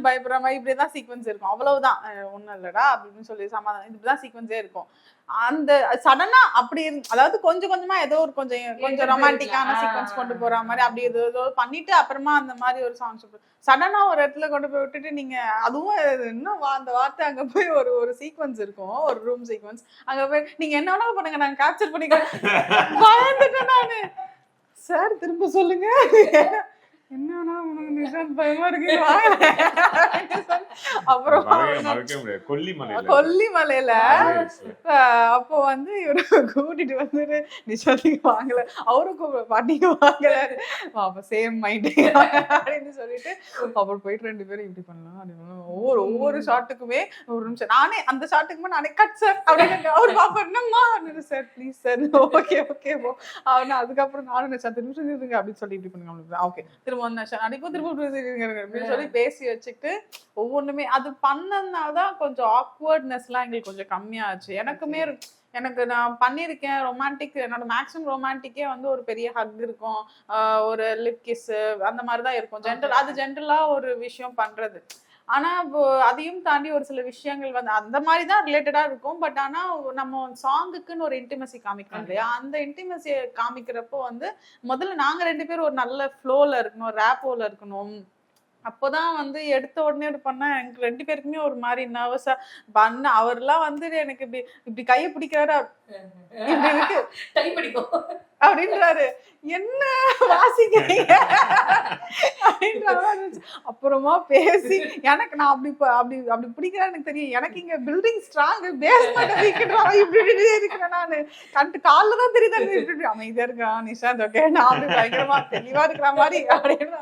பயப்படுற மாதிரி இப்படிதான் சீக்வென்ஸ் இருக்கும். அவ்வளவுதான், ஒண்ணும் இல்லடா அப்படின்னு சொல்லி சமாதானம் இப்படிதான் சீக்வென்ஸே இருக்கும். அந்த சடனா அப்படி அதாவது கொஞ்சம் கொஞ்சமா ஏதோ ஒரு கொஞ்சம் ரொமான்டிக்கான சீக்வென்ஸ் கொண்டு போற மாதிரி அப்படி ஏதோ பண்ணிட்டு அப்புறமா அந்த மாதிரி ஒரு சாங் சடனா ஒரு இடத்துல கொண்டு போய் விட்டுட்டு நீங்க அதுவும் இன்னும் அந்த வார்த்தை அங்க போய் ஒரு சீக்வென்ஸ் இருக்கும், ஒரு ரூம் சீக்வென்ஸ். அங்க போய் நீங்க என்ன வேணாலும் பண்ணுங்க நாங்க கேப்சர் பண்ணிக்கிறோம். பயந்துட்டேன் நானு. சார் திரும்ப சொல்லுங்க, என்ன உனக்கு நிஷாந்த் பயமா இருக்கு. அப்புறம் கொல்லிமலையில அப்போ வந்து இவரு கூட்டிட்டு வந்துட்டு நிஷாந்துக்கு வாங்கல, அவரும் பாட்டிக்கு வாங்கல, அப்ப சேம் மைண்ட் அப்படின்னு சொல்லிட்டு அப்புறம் போயிட்டு 2 பேரும் இப்படி பண்ணலாம். ஒவ்வொரு ஷாட்டுக்குமே ஒரு நிமிஷம் நானே அந்த ஷாட்டுக்குமே நானே கட் சார் அப்படின்னு அவர் பாப்பா என்னம்மா சார் ப்ளீஸ் சார் ஓகே போ அவனு. அதுக்கப்புறம் நானும் நிஷாந்த் நிமிஷம் இருங்க அப்படின்னு சொல்லி இப்படி பண்ணுங்க. ஓகே திரும்ப அப்படின்னு சொல்லி பேசி வச்சுட்டு ஒவ்வொன்றுமே அது பண்ணதுனாலதான் கொஞ்சம் ஆக்வர்ட்னஸ் எல்லாம் எங்களுக்கு கொஞ்சம் கம்மியாச்சு. எனக்கு நான் பண்ணியிருக்கேன் ரொமான்டிக், என்னோட மேக்ஸிமம் ரொமான்டிக்கே வந்து ஒரு பெரிய ஹக் இருக்கும், ஒரு லிப் கிஸ் அந்த மாதிரிதான் இருக்கும். அது ஜென்ரலா ஒரு விஷயம் பண்றது. ஆனா அதையும் தாண்டி ஒரு சில விஷயங்கள் வந்து அந்த மாதிரிதான் ரிலேட்டடா இருக்கும். பட் ஆனா நம்ம சாங்குக்குன்னு ஒரு இன்டிமசி காமிக்கணும் இல்லையா, அந்த இன்டிமசியை காமிக்கிறப்போ வந்து முதல்ல நாங்க 2 பேரும் ஒரு நல்ல ஃப்ளோல இருக்கணும், ரேப்போல இருக்கணும். அப்போதான் வந்து எடுத்த உடனே பண்ண எனக்கு 2 பேருக்குமே ஒரு மாதிரி நர்வஸா பண்ண. அவர்லாம் வந்து எனக்கு இப்படி கையை பிடிக்கிறாரு, இப்படி இருக்கு அப்படின்றாரு, என்ன வாசிக்கிறீங்க அப்படின்ற மாதிரி. அப்புறமா பேசி எனக்கு நான் அப்படி பிடிக்கிறேன் எனக்கு தெரியும். எனக்கு இங்க பில்டிங் ஸ்ட்ராங் பேஸ்மெண்ட் வீக்குறா இப்படி இருக்கிறேன். நானு காலில் தான் தெரியுது இப்படி அமைதியா இருக்கான் நிஷாந்த். ஓகே நான் அப்படி பயங்கரமா தெளிவா இருக்கிற மாதிரி அப்படின்னு.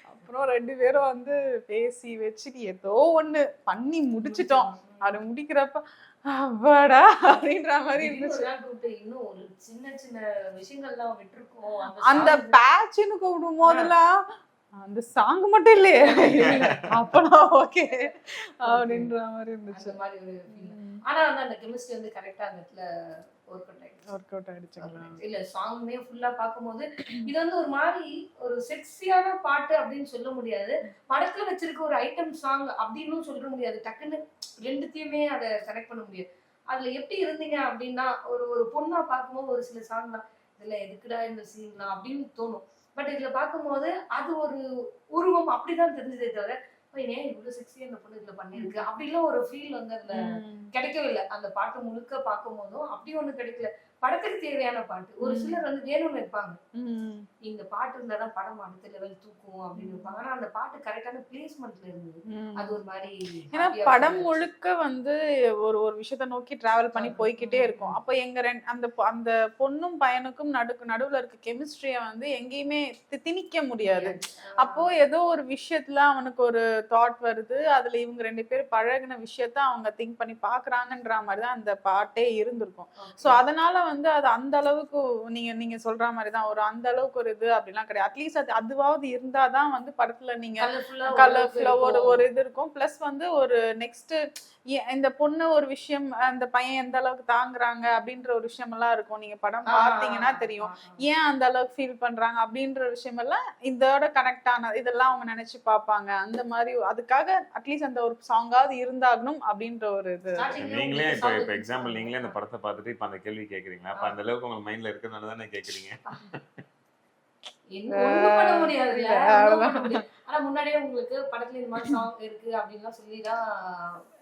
அப்புறம் 2 பேரும் வந்து பேசி வச்சுட்டு ஏதோ ஒண்ணு பண்ணி முடிச்சிட்டோம். அது முடிக்கிறப்ப அவ்வாடா அப்படின்ற மாதிரி இருந்துச்சு. அந்த பேட்ச்னு கூப்பிடும் போதெல்லாம் அந்த சாங் மட்டும் இல்லையே அப்பனா ஓகே அப்படின்ற மாதிரி இருந்துச்சு. ஆனா வந்து அந்த கெமிஸ்ட்ரி வந்து கரெக்டா அந்த இடத்துல ஒர்க் அவுட் ஆயிடுச்சுங்களா? இல்ல சாங்மே ஃபுல்லா பாக்கும்போது இது வந்து ஒரு மாதிரி ஒரு செக்ஸியான பாட்டு அப்படின்னு சொல்ல முடியாது, படத்துல வச்சிருக்க ஒரு ஐட்டம் சாங் அப்படின்னு சொல்ல முடியாது. டக்குன்னு ரெண்டுத்தையுமே அதை கனெக்ட் பண்ண முடியாது. அதுல எப்படி இருந்தீங்க அப்படின்னா ஒரு ஒரு பொண்ணா பார்க்கும்போது ஒரு சில சாங்லாம் இதுல எதுக்குடா இந்த சீன்லாம் அப்படின்னு தோணும். பட் இதுல பார்க்கும்போது அது ஒரு உருவம் அப்படிதான் தெரிஞ்சதே தவிர ஏன் இவ்வளவு செக்ஸியா இந்த பொண்ணு இதுல பண்ணிருக்கு அப்படிலாம் ஒரு ஃபீல் வந்து அதுல கிடைக்கவே இல்லை. அந்த பாட்டு முழுக்க பார்க்கும் போதும் அப்படி ஒண்ணு கிடைக்கல. படத்துக்கு தேவையான பாட்டு ஒரு சிலர் வந்து வேணும்னு இருப்பாங்க, இந்த பாட்டு இருந்தாதான் படம் அடுத்த லெவல் தூக்கும் அப்படின்னு இருப்பாங்க. ஆனா அந்த பாட்டு கரெக்டான பிளேஸ்மெண்ட்ல இருந்தது. அது ஒரு மாதிரி ஏன்னா படம் முழுக்க வந்து ஒரு ஒரு விஷயத்த நோக்கி டிராவல் பண்ணி போய்கிட்டே இருக்கும். அப்ப எங்க அந்த அந்த பொண்ணும் பையனுக்கும் நடுவுல இருக்க கெமிஸ்ட்ரிய வந்து எங்கேயுமே திணிக்க முடியாது. அப்போ ஏதோ ஒரு விஷயத்துல அவனுக்கு ஒரு தாட் வருது, அதுல இவங்க 2 பேரும் பழகின விஷயத்த அவங்க திங்க் பண்ணி பாக்குறாங்கன்ற மாதிரிதான் அந்த பாட்டே இருந்திருக்கும். சோ அதனால வந்து அது அந்த அளவுக்கு நீங்க சொல்ற மாதிரிதான் ஒரு அந்த அளவுக்கு ஒரு இது அப்படிலாம் கிடையாது. அட்லீஸ்ட் அதுவாவது இருந்தாதான் வந்து படத்துல நீங்க கலர்ஃபுல்லா ஒரு இது இருக்கும். பிளஸ் வந்து ஒரு நெக்ஸ்ட் இந்த பொண்ணு ஒரு விஷயம் அந்த பையன் எந்த அளவுக்கு தாங்குறாங்க அப்படின்ற ஒரு விஷயம் எல்லாம் இருக்கும். நீங்க படம் பார்த்தீங்கன்னா தெரியும் ஏன் அந்த அளவுக்கு ஃபீல் பண்றாங்க அப்படின்ற விஷயம் எல்லாம் இதோட கனெக்ட் ஆன இதெல்லாம் அவங்க நினைச்சு பார்ப்பாங்க. அந்த மாதிரி அதுக்காக அட்லீஸ்ட் அந்த ஒரு சாங்காவது இருந்தாகணும் அப்படின்ற ஒரு இது. நீங்களே இப்ப எக்ஸாம்பிள் நீங்களே அந்த படத்தை பார்த்துட்டு இப்ப அந்த கேள்வி கேக்குறீங்களா? அப்ப அந்த அளவுக்கு உங்க மைண்ட்ல இருக்கிறதுனால தானே கேக்குறீங்க. பண்ண முடியாது. ஆனா முன்னாடியே உங்களுக்கு படத்துல இந்த மாதிரி சாங் இருக்கு அப்படின்லாம் சொல்லிதான்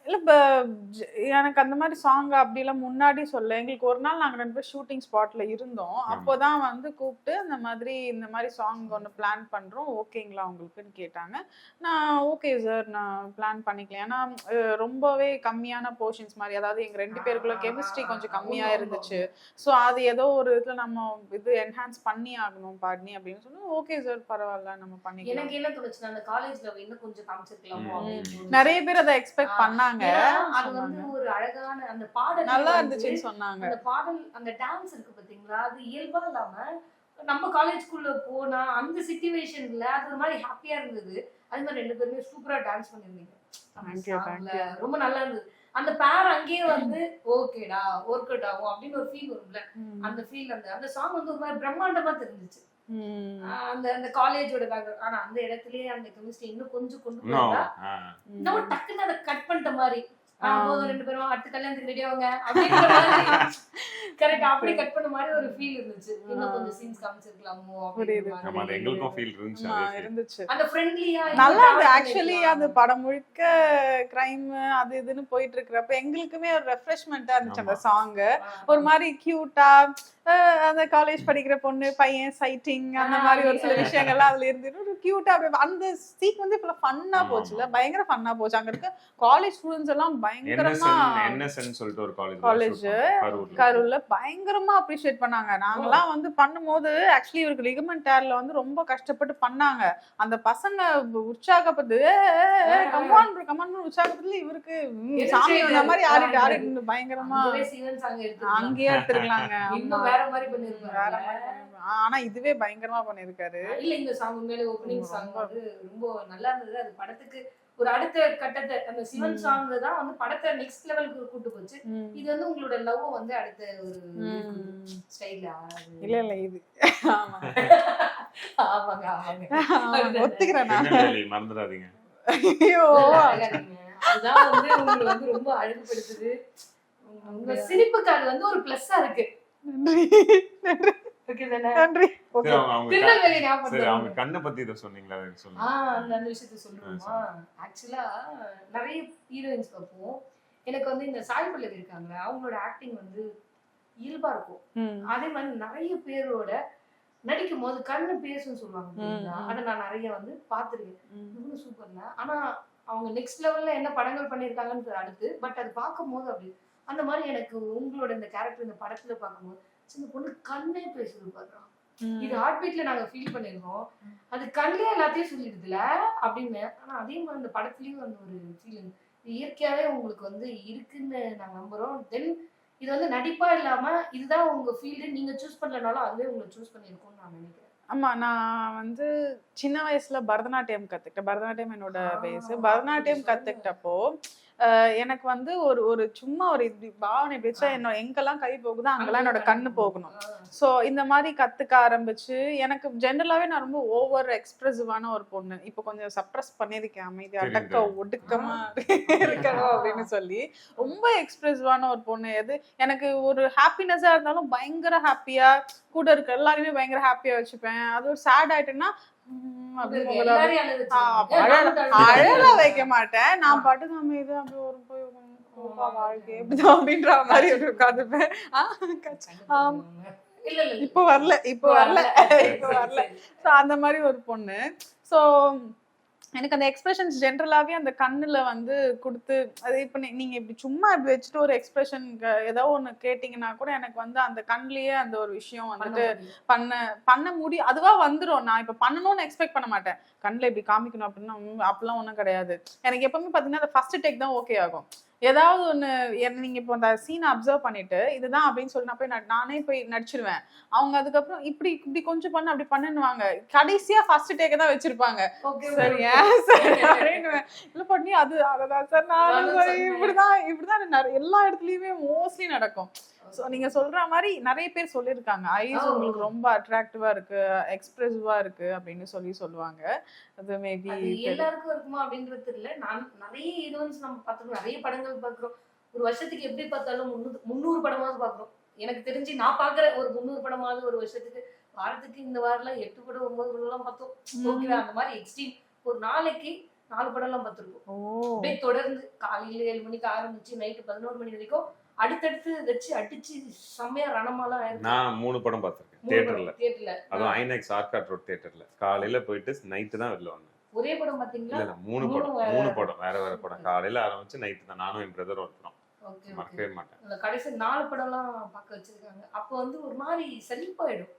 இல்ல இப்ப எனக்கு அந்த மாதிரி சாங் அப்படிலாம் முன்னாடி சொல்ல. எங்களுக்கு ஒரு நாள் நாங்க 2 பேரும் ஷூட்டிங் ஸ்பாட்ல இருந்தோம். அப்போதான் வந்து கூப்பிட்டு இந்த மாதிரி சாங் ஒன்று பிளான் பண்றோம், ஓகேங்களா உங்களுக்குன்னு கேட்டாங்க. நான் ஓகே சார் நான் பிளான் பண்ணிக்கலாம். ஏன்னா ரொம்பவே கம்மியான போர்ஷன்ஸ் மாதிரி, அதாவது எங்க 2 பேருக்குள்ள கெமிஸ்ட்ரி கொஞ்சம் கம்மியா இருந்துச்சு. ஸோ அது ஏதோ ஒரு இதுல நம்ம இது என்ஹான்ஸ் பண்ணி ஆகணும் பாட்னி அப்படின்னு சொன்னா ஓகே சார் பரவாயில்ல நம்ம பண்ணிக்கலாம். எனக்கு என்ன தோணுச்சுன்னா அந்த காலேஜ்ல இன்னும் கொஞ்சம் காமிச்சிருக்கலாமோ அப்படின்னு நிறைய பேர் அதை எக்ஸ்பெக்ட் பண்ணாங்க. அது வந்து ஒரு அழகான அந்த பாடல் நல்லா இருந்துச்சுன்னு சொன்னாங்க. அந்த பாடல் அந்த டான்ஸ் இருக்கு பாத்தீங்களா, அது இயல்பா இல்லாம நம்ம காலேஜ்க்குள்ள போனா அந்த சிச்சுவேஷன்ல அது ஒரு மாதிரி ஹாப்பியா இருந்தது. அது மாதிரி 2 பேருமே சூப்பரா டான்ஸ் பண்ணிருந்தீங்க. ரொம்ப நல்லா இருந்தது. அந்த பேர் அங்கேயே வந்து ஓகேடா ஒர்க் அவுட் ஆகும் அப்படின்னு ஒரு ஃபீல் வரும்ல, அந்த ஃபீல் அந்த சாங் வந்து ஒரு மாதிரி பிரம்மாண்டமா தெரிஞ்சிச்சு. அந்த அந்த காலேஜோட பேக்ரவுண்ட். ஆனா அந்த இடத்துலயே அந்த கெமிஸ்ட்ரி இன்னும் கொஞ்சம் கொண்டு போனா இன்னும் டக்குன்னு அதை கட் பண்ணிட்ட மாதிரி 2 பேரும் அடுத்த கல்யாணத்துக்கு ரெடி ஆவாங்க அப்படின்ற மாதிரி கரெக்ட் அப்படி கட் பண்ண மாதிரி ஒரு ஃபீல் இருந்துச்சு. இன்னும் கொஞ்சம் சீன்ஸ் காமிச்சிருக்கலாமோ அப்படின்னு எங்களுக்கும் ஃபீல் இருந்துச்சு. அந்த ஃப்ரெண்ட்லியா நல்லா இருந்து. ஆக்சுவலி அது படம் முழுக்க கிரைம் அது இதுன்னு போயிட்டு இருக்கிறப்ப எங்களுக்குமே ஒரு ரெஃப்ரெஷ்மெண்டா இருந்துச்சு. அந்த சாங் ஒரு மாதிரி கியூட்டா அந்த காலேஜ் படிக்கிற பொண்ணு பையன் சைட்டிங் அந்த மாதிரி ஒரு சில விஷயங்கள்லாம் அதுல இருந்து கியூட்டா அந்த சீக் வந்து இப்ப ஃபன்னா போச்சுல, பயங்கர ஃபன்னா போச்சு. அங்க இருக்க காலேஜ் ஸ்டூடெண்ட்ஸ் எல்லாம் பயங்கரமா சொல்லிட்டு ஒரு காலேஜ் கரூர்ல பயங்கரமா அப்ரிஷியேட் பண்ணாங்க. நாங்கெல்லாம் வந்து பண்ணும்போது ஆக்சுவலி இவருக்கு லிகமெண்ட் டேர்ல வந்து ரொம்ப கஷ்டப்பட்டு பண்ணாங்க. அந்த பசங்க உற்சாகப்பட்டு கமான் உற்சாகப்பட்டு இவருக்கு சாமி அந்த மாதிரி ஆடிட்டு பயங்கரமா அங்கேயே எடுத்துருக்கலாங்க. ஆனா இதுவே பயங்கரமா பண்ணிருக்காரு. இல்ல இந்த சாங் உண்மையிலே ஓபனிங் சாங் வந்து ரொம்ப நல்லா இருந்தது. அது படத்துக்கு ஒரு அடுத்த கட்டத்தை அந்த சிவன் சாங் தான் வந்து படத்தை நெக்ஸ்ட் லெவலுக்கு கூட்டு போச்சு. இது வந்து உங்களோட லவ் வந்து அடுத்த ஒரு ஸ்டைல்ல இல்ல இது ஆமாங்க ஆமாங்க ஒத்துக்கிறேன் மறந்துடாதீங்க. ஐயோ அதுதான் வந்து உங்களுக்கு வந்து ரொம்ப அழகுபடுத்துது. உங்க சிரிப்புக்கு அது வந்து ஒரு பிளஸ்ஸா இருக்கு. கண்ணை பத்தி இத சொன்னீங்களா? அந்த விஷயத்த சொல்லுவோமா? ஆக்சுவலா நிறைய ஹீரோயின்ஸ் பார்ப்போம். எனக்கு வந்து இந்த சாய் பல்லவி இருக்காங்க, அவங்களோட ஆக்டிங் வந்து இயல்பா இருக்கும். அதே மாதிரி நிறைய பேரோட நடிக்கும் போது கண்ணு பேசுன்னு சொல்லுவாங்க. அதை நான் நிறைய வந்து பார்த்துருக்கேன். சூப்பர்ல. ஆனா அவங்க நெக்ஸ்ட் லெவல்ல என்ன படங்கள் பண்ணிருக்காங்கன்னு அடுத்து. பட் அது பார்க்கும் போது அப்படி அந்த மாதிரி எனக்கு உங்களோட இந்த கேரக்டர் இந்த படத்துல பார்க்கும்போது சின்ன பொண்ணு கண்ணே பேசுது பாக்குறோம். இது ஹார்ட் பீட்ல நாங்க ஃபீல் பண்ணிருக்கோம். அது கண்ணே எல்லாத்தையும் சொல்லிடுதுல அப்படின்னு. ஆனா அதே மாதிரி இந்த படத்துலயும் அந்த ஒரு ஃபீலிங் இயற்கையாவே உங்களுக்கு வந்து இருக்குன்னு நாங்க நம்புறோம். தென் இது வந்து நடிப்பா இல்லாம இதுதான் உங்க ஃபீல்டு, நீங்க சூஸ் பண்ணலனாலும் அதுவே உங்களை சூஸ் பண்ணிருக்கோம்னு நான் நினைக்கிறேன். ஆமா, நான் வந்து சின்ன வயசுல பரதநாட்டியம் கத்துக்கிட்டேன். பரதநாட்டியம் என்னோட பேஸ். பரதநாட்டியம் கத்துக்கிட்டப்போ எனக்கு வந்து ஒரு ஒரு சும்மா ஒரு இப்படி பாவனை வச்சா என்ன எங்கெல்லாம் கை போகுதோ அங்கெல்லாம் என்னோட கண்ணு போகணும். ஸோ இந்த மாதிரி கத்துக்க ஆரம்பிச்சு எனக்கு ஜென்ரலாவே நான் ரொம்ப ஓவர் எக்ஸ்பிரசிவான ஒரு பொண்ணு. இப்போ கொஞ்சம் சப்ரஸ் பண்ணியிருக்கேன், அமைதி அடக்க ஒடுக்கமா இருக்கணும் அப்படின்னு சொல்லி. ரொம்ப எக்ஸ்பிரசிவான ஒரு பொண்ணு. எது எனக்கு ஒரு ஹாப்பினஸா இருந்தாலும் பயங்கர ஹாப்பியா, கூட இருக்க எல்லாருமே பயங்கர ஹாப்பியா வச்சுப்பேன். அது ஒரு சேட் ஆயிட்டுன்னா அழகா வைக்க மாட்டேன். நான் பாட்டுக்கு அமைதியா அப்படி ஒரு போய் வாழ்க்கை எப்படிதான் அப்படின்ற மாதிரி ஒரு உட்காந்துப்பேன். இப்போ வரல. ஸோ அந்த மாதிரி ஒரு பொண்ணு. ஸோ எனக்கு அந்த எக்ஸ்பிரஷன்ஸ் ஜென்ரலாவே அந்த கண்ணுல வந்து கொடுத்து, அது இப்போ நீங்க இப்படி சும்மா இப்படி வச்சுட்டு ஒரு எக்ஸ்பிரஷன் ஏதோ ஒண்ணு கேட்டீங்கன்னா கூட எனக்கு வந்து அந்த கண்ணிலேயே அந்த ஒரு விஷயம் வந்துட்டு பண்ண முடியும். அதுவா வந்துடும். நான் இப்ப பண்ணணும்னு எக்ஸ்பெக்ட் பண்ண மாட்டேன். கண்ணுல இப்படி காமிக்கணும் அப்படின்னா அப்படிலாம் ஒன்றும் கிடையாது. எனக்கு எப்பவுமே பாத்தீங்கன்னா அந்த ஃபர்ஸ்ட் டேக் தான் ஓகே ஆகும். ஏதாவது ஒண்ணு நீங்க இப்போ அந்த சீனை அப்சர்வ் பண்ணிட்டு இதுதான் அப்படின்னு சொல்லி நான் போய் நானே போய் நடிச்சிருவேன். அவங்க அதுக்கப்புறம் இப்படி இப்படி கொஞ்சம் பண்ண அப்படி பண்ணுவாங்க. கடைசியா ஃபர்ஸ்ட் டேக்க தான் வச்சிருப்பாங்க. சரியா இல்ல பண்ணி அது அததான் சார் நான் இப்படிதான் எல்லா இடத்துலயுமே மோஸ்ட்லி நடக்கும். நீங்க சொல்ற மாதிரி நிறைய பேர் சொல்லியிருக்காங்க, ஐஸ் உங்களுக்கு ரொம்ப அட்ராக்டிவா இருக்கு, எக்ஸ்பிரசிவா இருக்கு அப்படின்னு சொல்லுவாங்க. அது மேபி எல்லாருக்கும் இருக்குமா அப்படின்றது இல்ல. நான் நிறைய ஈவென்ட்ஸ் நம்ம பார்த்துருக்கோம், நிறைய படங்கள் பார்க்குறோம். ஒரு வருஷத்துக்கு எப்படி பார்த்தாலும் 300 படமாவது பார்க்குறோம். எனக்கு தெரிஞ்சு நான் பாக்குற ஒரு 300 படமாவது ஒரு வருஷத்துக்கு. வாரத்துக்கு இந்த வாரம்லாம் 8 படம் 9 படம் எல்லாம் பார்த்தோம். ஓகேவா? அந்த மாதிரி எக்ஸ்ட்ரீம் ஒரு நாளைக்கு 4 படம் எல்லாம் பார்த்துருக்கோம். அப்படியே தொடர்ந்து காலையில 7 மணிக்கு ஆரம்பிச்சு நைட்டு 11 மணி வரைக்கும் அடுத்தடுத்து வச்சு அடிச்சு செம்மையா ரணமாலாம் ஆயிருக்கு. நான் 3 படம் பார்த்திருக்கேன் தியேட்டர்ல. அதுவும் ஐநாக்ஸ் ஆர்காட் ரோட் தியேட்டர்ல. காலையில போயிட்டு நைட்டு தான் வெளில வந்தேன். ஒரே படம் பாத்தீங்களா? இல்ல 3 படம் வேற படம். காலையில ஆரம்பிச்சு நைட்டு தான். நானும் என் பிரதர் ஒருத்தரும். மறக்கவே மாட்டேன். கடைசி 4 படம் எல்லாம் பார்க்க வச்சிருக்காங்க. அப்போ வந்து ஒரு மாதிரி செழிப்பாயிடும்.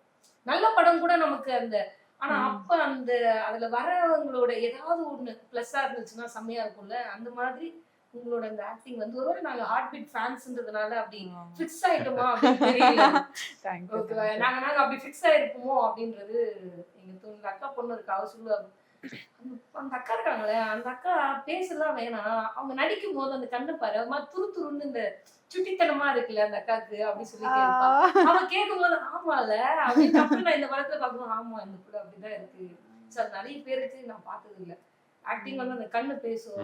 நல்ல படம் கூட நமக்கு அந்த ஆனா அப்ப அந்த அதுல வரவங்களோட ஏதாவது ஒண்ணு பிளஸ்ஸா இருந்துச்சுன்னா செம்மையா இருக்கும்ல. அந்த மாதிரி உங்களோட அந்த ஆக்டிங் வந்து ஒருவேளை நாங்க ஹார்ட் பீட் ஃபேன்ஸ்ன்றதுனால அப்படி ஃபிக்ஸ் ஆயிட்டோமா அப்படின்னு தெரியல. ஓகேவா? நாங்க அப்படி ஃபிக்ஸ் ஆயிருப்போமோ அப்படின்றது எங்க தோணுது. அக்கா பொண்ணு இருக்கா, அவ சொல்லுவாங்க, அந்த அக்கா இருக்காங்களே அந்த அக்கா பேசலாம் வேணாம், அவங்க நடிக்கும் போது அந்த கண்ணு பாரு துரு துருன்னு இந்த சுட்டித்தனமா இருக்குல்ல அந்த அக்காக்கு அப்படின்னு சொல்லி கேட்பான். அவன் கேட்கும் போது ஆமால அப்படின்னு நான் இந்த படத்துல பாக்கணும். ஆமா இந்த கூட அப்படிதான் இருக்கு. சார் நிறைய பேருக்கு நான் பார்த்தது இல்லை. ஆக்டிங் வந்து அந்த கண்ணு பேசும்